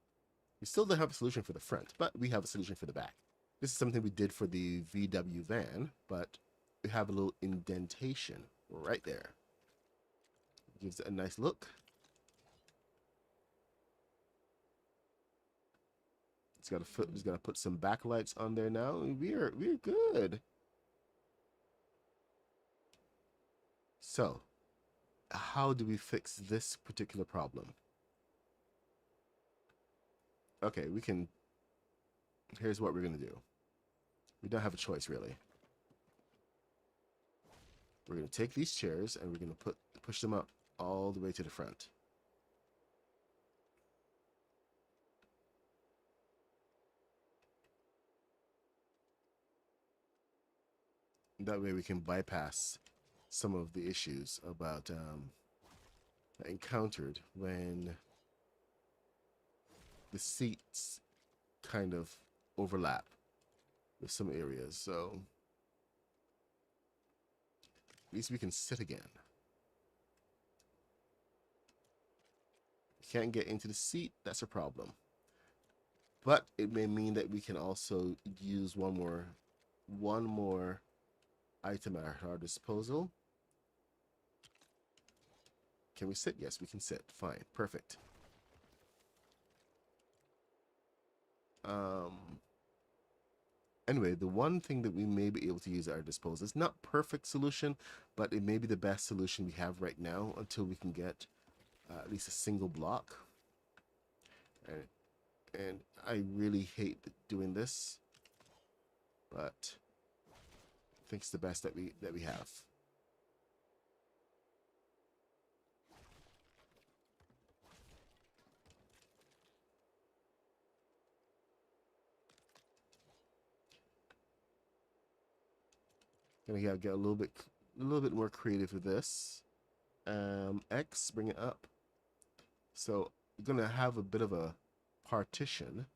We still don't have a solution for the front, but we have a solution for the back. This is something we did for the VW van, but we have a little indentation right there. Gives it a nice look. It's got to put some backlights on there now. We're good. So, how do we fix this particular problem? Okay, we can. Here's what we're gonna do. We don't have a choice really. We're gonna take these chairs and we're gonna push them up all the way to the front. That way we can bypass some of the issues about encountered when the seats kind of overlap with some areas. So at least we can sit again. Can't get into the seat, that's a problem. But it may mean that we can also use one more item at our disposal. Can we sit? Yes, we can sit. Fine. Perfect. Anyway, the one thing that we may be able to use at our disposal is not perfect solution, but it may be the best solution we have right now until we can get at least a single block. And I really hate doing this, but think it's the best that we have. Gonna get a little bit more creative with this. X, bring it up. So we're gonna have a bit of a partition.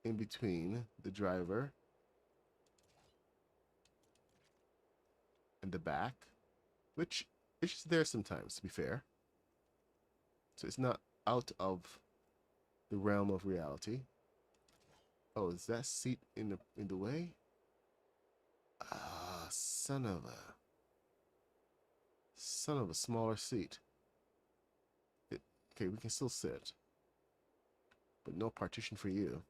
In between the driver and the back, which is there sometimes, to be fair. So it's not out of the realm of reality. Oh, is that seat in the way? Ah, son of a smaller seat. Okay, we can still sit, but no partition for you.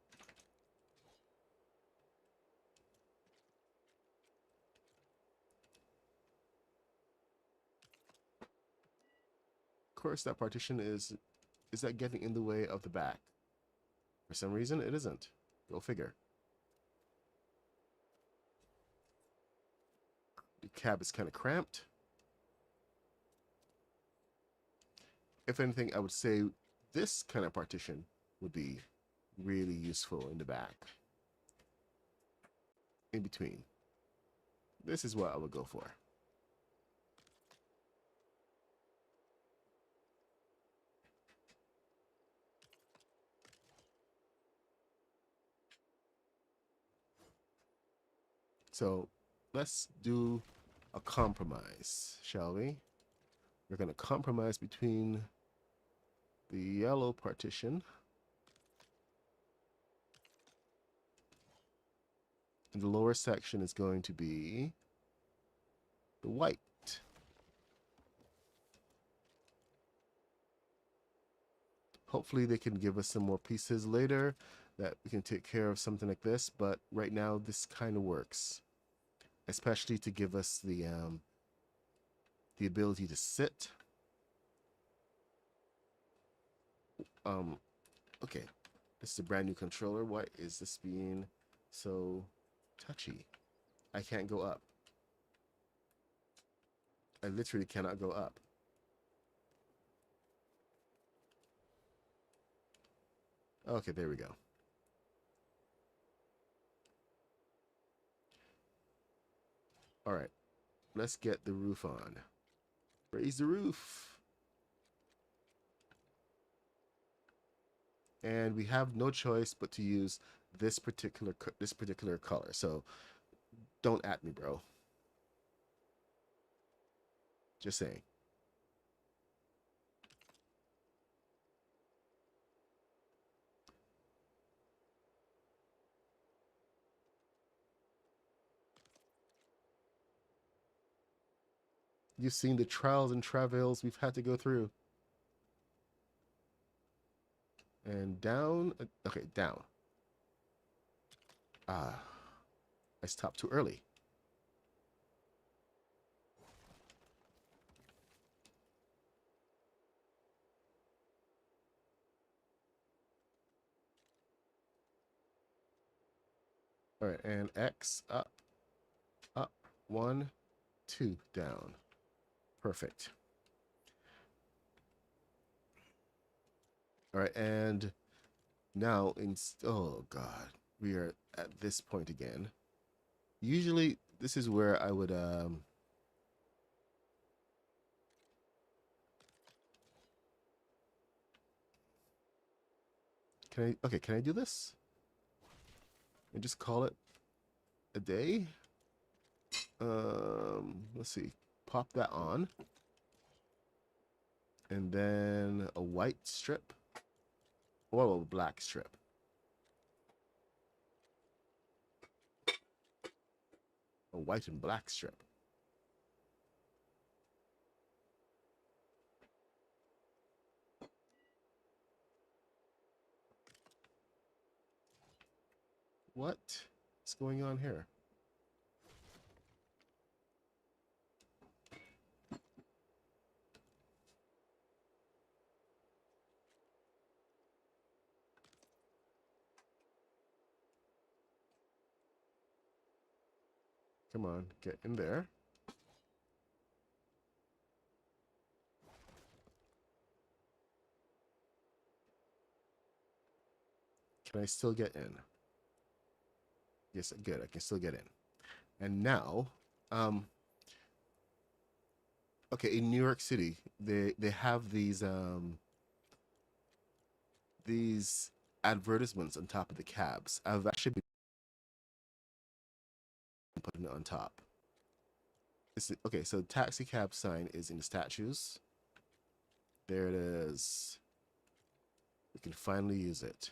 Of course, that partition is that getting in the way of the back? For some reason, it isn't. Go figure. The cab is kind of cramped. If anything, I would say this kind of partition would be really useful in the back. In between. This is what I would go for. So let's do a compromise, shall we? We're going to compromise between the yellow partition and the lower section is going to be the white. Hopefully they can give us some more pieces later that we can take care of something like this, but right now this kind of works, especially to give us the ability to sit. Okay, this is a brand new controller. Why is this being so touchy? I can't go up. I literally cannot go up. Okay, there we go. All right, let's get the roof on. Raise the roof. And we have no choice but to use this particular color. So don't at me, bro. Just saying. You've seen the trials and travails we've had to go through. And down. Okay, down. Ah, I stopped too early. All right, and X up, up, 1, 2, down. Perfect. All right, and now oh God, we are at this point again. Usually, this is where I would can I do this? And just call it a day? Let's see. Pop that on. And then a white strip. Or a black strip. A white and black strip. What's going on here? Come on, get in there. Can I still get in? Yes, good. I can still get in. And now, um, okay, in New York City, they have these advertisements on top of the cabs. I've actually been putting it on top. Okay, so the taxi cab sign is in the statues. There it is. We can finally use it.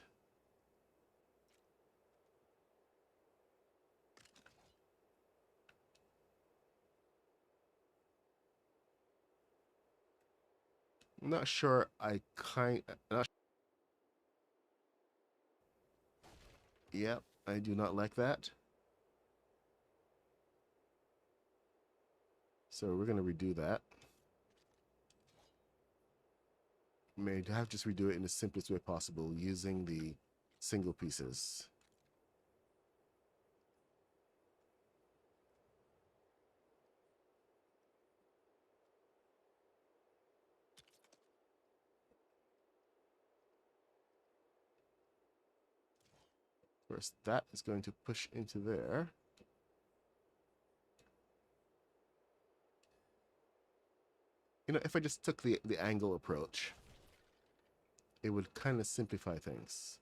I'm not sure. Not, yep, I do not like that. So we're gonna redo that. May have just redo it in the simplest way possible using the single pieces. First, that is going to push into there. You know, if I just took the angle approach, it would kind of simplify things.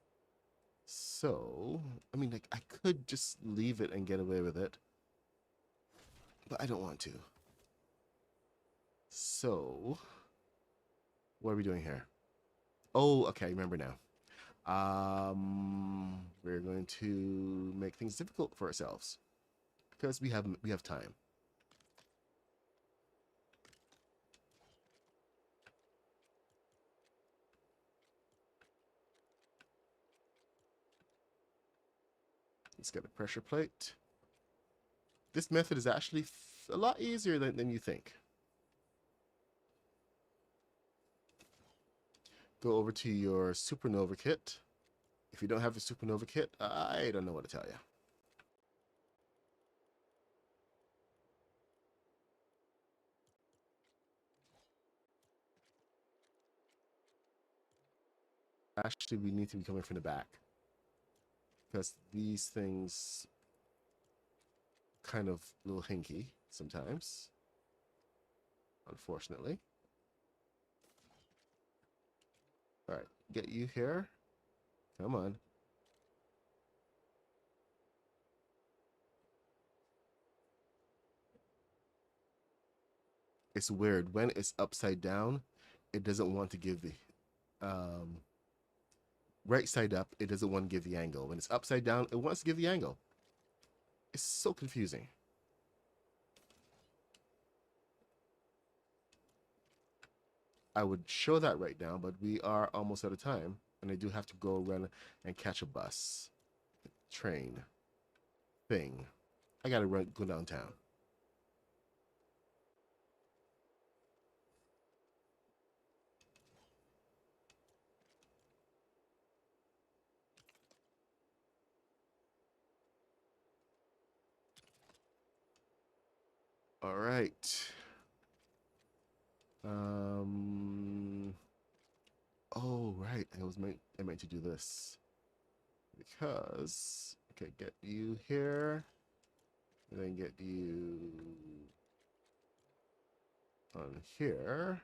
So, I mean, like, I could just leave it and get away with it, but I don't want to. So, what are we doing here? Oh, okay, I remember now. We're going to make things difficult for ourselves because we have time. Let's get a pressure plate. This method is actually a lot easier than you think. Go over to your supernova kit. If you don't have a supernova kit, I don't know what to tell you. Actually, we need to be coming from the back because these things kind of a little hinky sometimes, unfortunately. All right, get you here. Come on. It's weird when it's upside down, it doesn't want to give the um, right side up. It doesn't want to give the angle. When it's upside down, it wants to give the angle. It's so confusing. I would show that right now, but we are almost out of time, and I do have to go run and catch a bus, train, thing. I gotta go downtown. All right. Um. Oh, right. I meant to do this because okay, get you here, and then get you on here.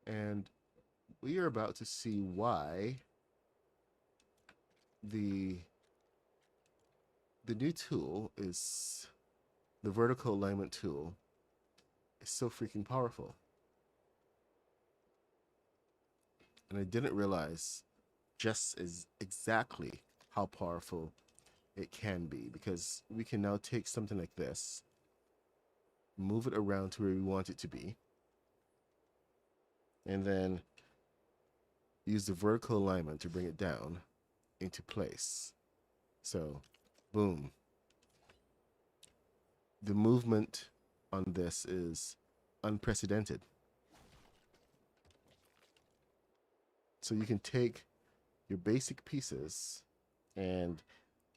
And we are about to see why the the new tool is the vertical alignment tool is so freaking powerful. And I didn't realize just as exactly how powerful it can be because we can now take something like this, move it around to where we want it to be, and then use the vertical alignment to bring it down into place. So, boom. The movement on this is unprecedented. So you can take your basic pieces and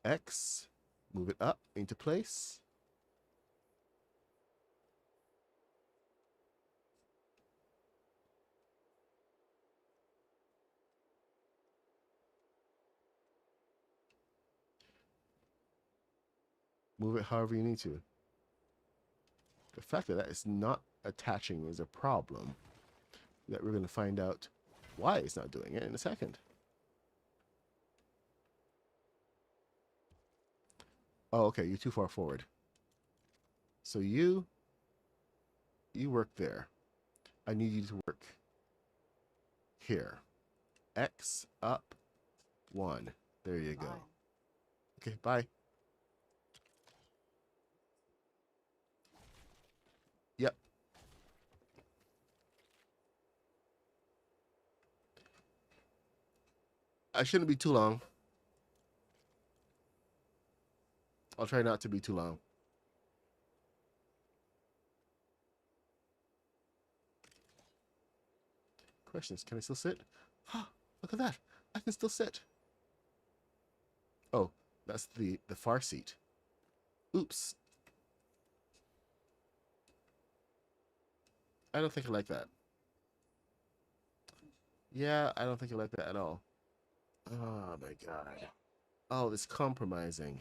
X, move it up into place. Move it however you need to. The fact that that is not attaching is a problem that we're going to find out why it's not doing it in a second. Oh, okay, you're too far forward. So you work there. I need you to work here. X up 1. There you go. Okay, bye. Yep. I shouldn't be too long. I'll try not to be too long. Questions. Can I still sit? Look at that. I can still sit. Oh, that's the far seat. Oops. I don't think I like that. Yeah, I don't think I like that at all. Oh my god. Oh, this compromising.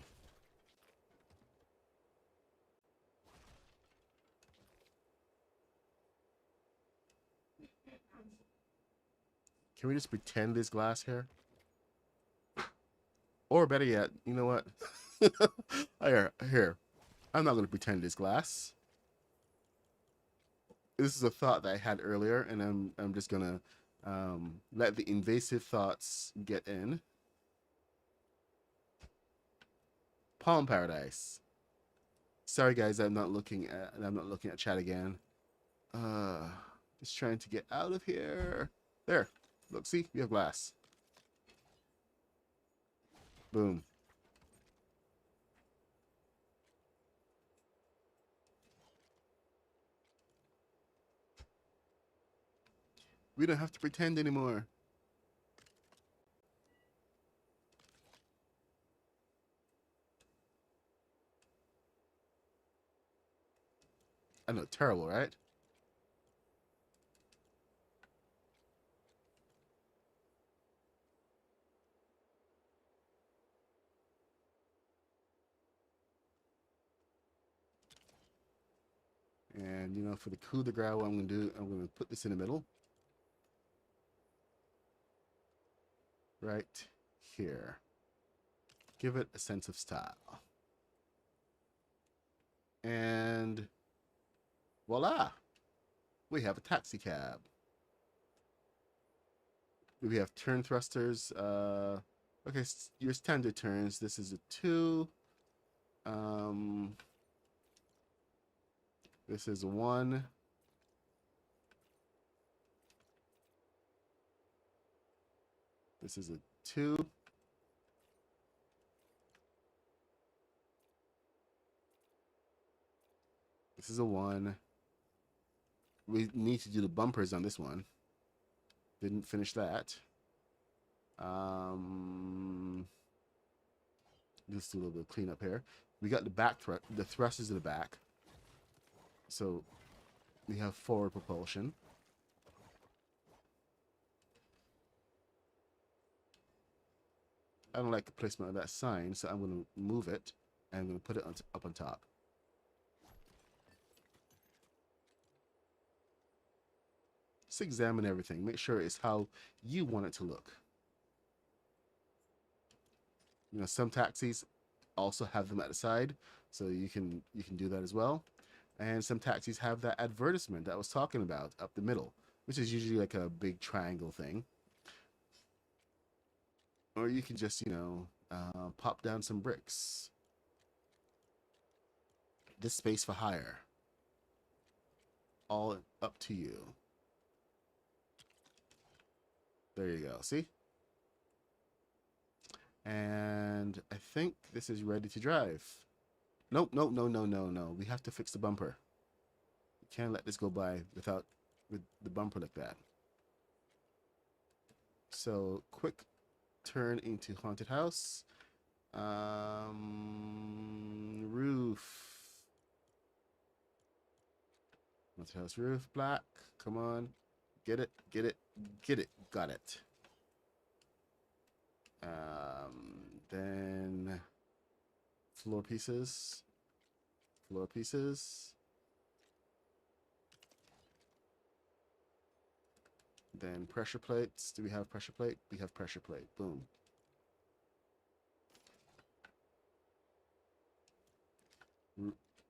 Can we just pretend there's glass here? Or better yet, you know what? Here. I'm not going to pretend there's glass. This is a thought that I had earlier, and I'm just gonna let the invasive thoughts get in. Palm Paradise. Sorry guys, I'm not looking at chat again. Just trying to get out of here. There. Look, see, we have glass. Boom. We don't have to pretend anymore. I know, terrible, right? And you know, for the coup de grace, what I'm gonna do, I'm gonna put this in the middle. Right here. Give it a sense of style. And voila! We have a taxi cab. We have turn thrusters. Okay, your standard turns. This is a 2. This is a 1. This is a 2. This is a 1. We need to do the bumpers on this one. Didn't finish that. Just do a little bit of cleanup here. We got the back the thrusters in the back. So we have forward propulsion. I don't like the placement of that sign, so I'm going to move it and I'm going to put it up on top. Just examine everything. Make sure it's how you want it to look. You know, some taxis also have them at the side, so you can do that as well. And some taxis have that advertisement that I was talking about up the middle, which is usually like a big triangle thing. Or you can just, you know, pop down some bricks. This space for hire. All up to you. There you go. See? And I think this is ready to drive. Nope, nope, no, no, no, no. We have to fix the bumper. We can't let this go by without with the bumper like that. So quick turn into haunted house. Roof. Haunted house roof, black. Come on. Get it, get it, get it. Got it. Then floor pieces. Floor pieces. Then pressure plates. Do we have pressure plate? We have pressure plate. Boom.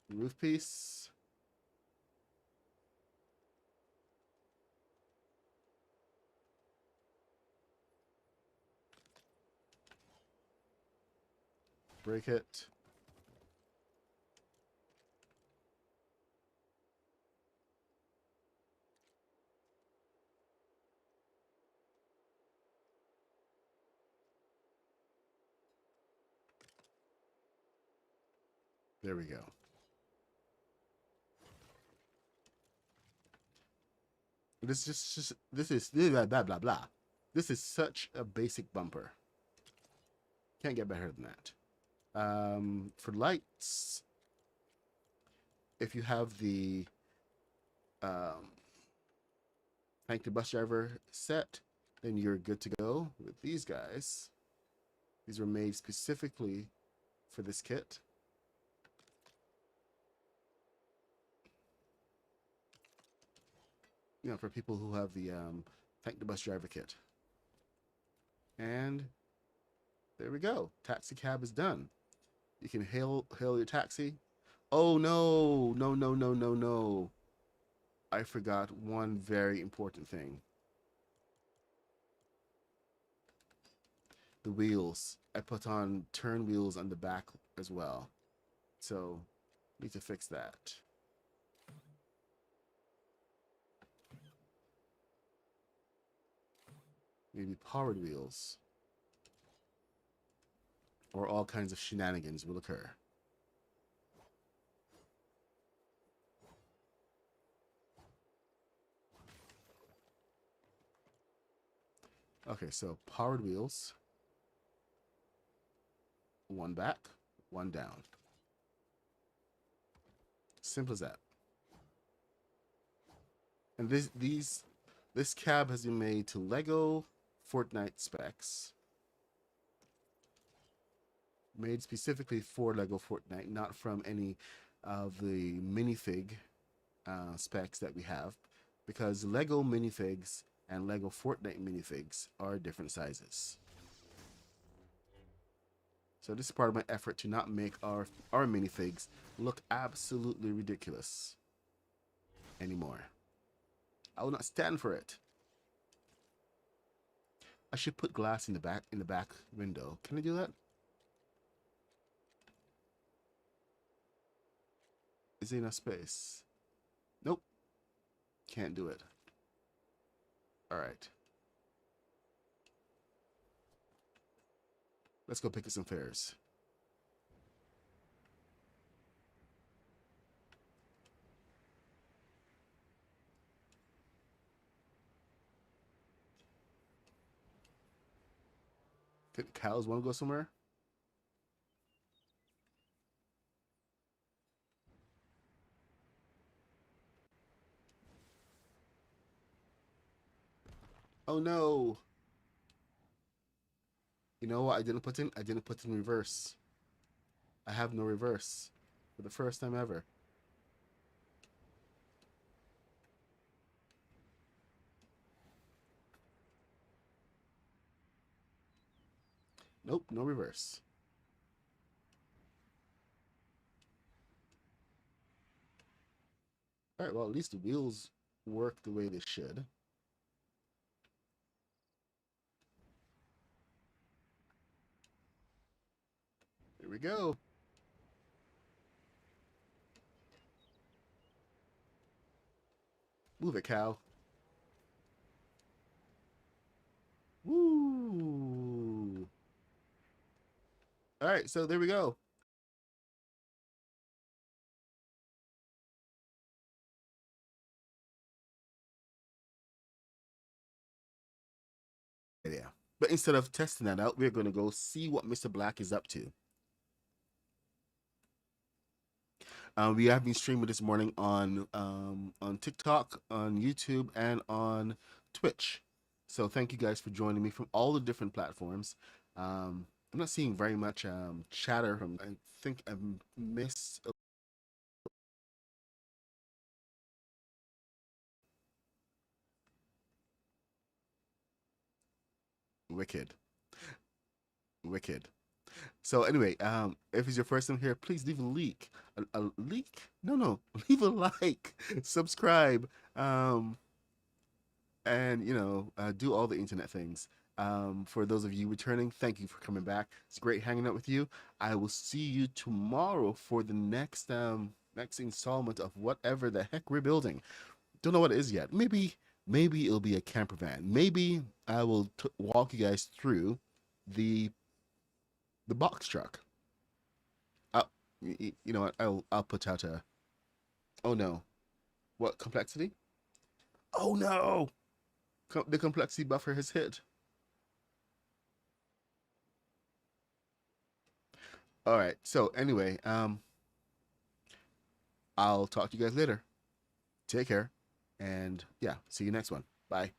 Roof piece. Break it. There we go. This is blah blah blah blah. This is such a basic bumper. Can't get better than that. For lights, if you have the thank the bus driver set, then you're good to go with these guys. These were made specifically for this kit. You know, for people who have the thank the bus driver kit. And there we go. Taxi cab is done. You can hail your taxi. Oh no, no, no, no, no, no. I forgot one very important thing. The wheels. I put on turn wheels on the back as well. So need to fix that. Maybe powered wheels. Or all kinds of shenanigans will occur. Okay, so powered wheels. One back, one down. Simple as that. And this cab has been made to LEGO Fortnite specs. Made specifically for LEGO Fortnite, not from any of the minifig specs that we have, because LEGO minifigs and LEGO Fortnite minifigs are different sizes. So this is part of my effort to not make our minifigs look absolutely ridiculous anymore. I will not stand for it. I should put glass in the back window. Can I do that? Is there enough space? Nope. Can't do it. All right. Let's go pick up some fares. Cows want to go somewhere? Oh no. You know what I didn't put in? I didn't put in reverse. I have no reverse for the first time ever. Nope, no reverse. All right, well, at least the wheels work the way they should. Here we go. Move it, cow. Woo! All right, so there we go. Yeah. But instead of testing that out, we're going to go see what Mr. Black is up to. We have been streaming this morning on TikTok, on YouTube, and on Twitch. So thank you guys for joining me from all the different platforms. I'm not seeing very much chatter from. I think I've missed wicked, wicked. So anyway, if it's your first time here, please leave a leak. A leak? No, no. Leave a like, subscribe, and do all the internet things. For those of you returning, thank you for coming back. It's great hanging out with you. I will see you tomorrow for the next installment of whatever the heck we're building. Don't know what it is yet. Maybe it'll be a camper van. Maybe I will walk you guys through the the box truck. Uh, you know what? I'll put out a. Oh no! What complexity? Oh no! The complexity buffer has hit. All right. So anyway, I'll talk to you guys later. Take care, and yeah, see you next one. Bye.